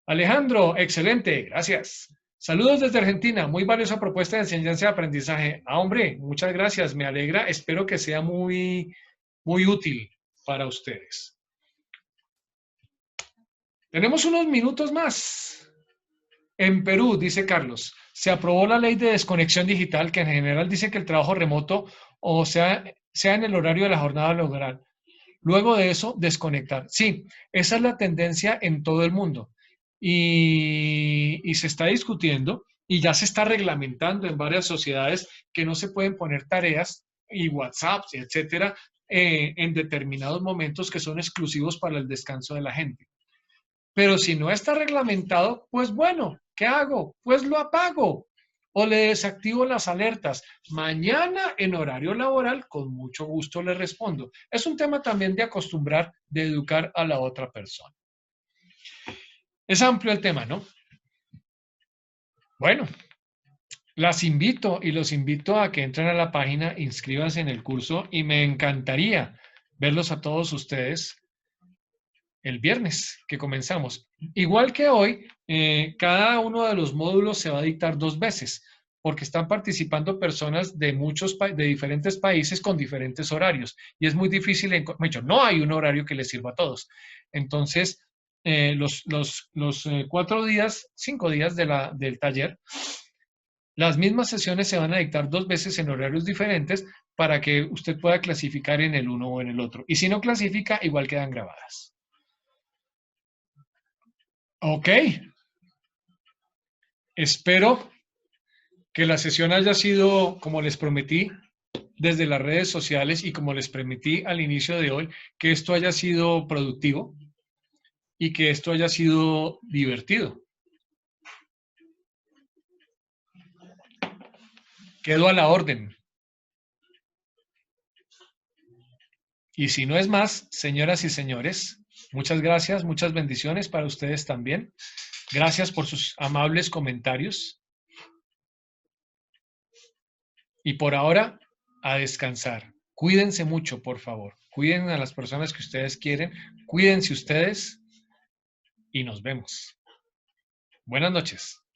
Alejandro, excelente, gracias. Saludos desde Argentina, muy valiosa propuesta de enseñanza y aprendizaje. Ah, hombre, muchas gracias, me alegra, espero que sea muy útil para ustedes. Tenemos unos minutos más. En Perú, dice Carlos, se aprobó la ley de desconexión digital que en general dice que el trabajo remoto o sea en el horario de la jornada laboral. Luego de eso, desconectar. Sí, esa es la tendencia en todo el mundo y se está discutiendo y ya se está reglamentando en varias sociedades que no se pueden poner tareas y WhatsApps, etcétera, en determinados momentos que son exclusivos para el descanso de la gente. Pero si no está reglamentado, pues bueno, ¿qué hago? Pues lo apago o le desactivo las alertas. Mañana en horario laboral, con mucho gusto le respondo. Es un tema también de acostumbrar, de educar a la otra persona. Es amplio el tema, ¿no? Bueno, las invito y los invito a que entren a la página, inscríbanse en el curso y me encantaría verlos a todos ustedes el viernes que comenzamos. Igual que hoy, cada uno de los módulos se va a dictar 2 veces, porque están participando personas de de diferentes países con diferentes horarios. Y es muy difícil, no hay un horario que les sirva a todos. Entonces, los 4 días, 5 días del taller, las mismas sesiones se van a dictar 2 veces en horarios diferentes para que usted pueda clasificar en el uno o en el otro. Y si no clasifica, igual quedan grabadas. Ok. Espero que la sesión haya sido, como les prometí, desde las redes sociales y como les prometí al inicio de hoy, que esto haya sido productivo. y que esto haya sido divertido. Quedo a la orden. Y si no es más, señoras y señores, muchas gracias, muchas bendiciones para ustedes también. Gracias por sus amables comentarios. Y por ahora, a descansar. Cuídense mucho, por favor. Cuiden a las personas que ustedes quieren. Cuídense ustedes y nos vemos. Buenas noches.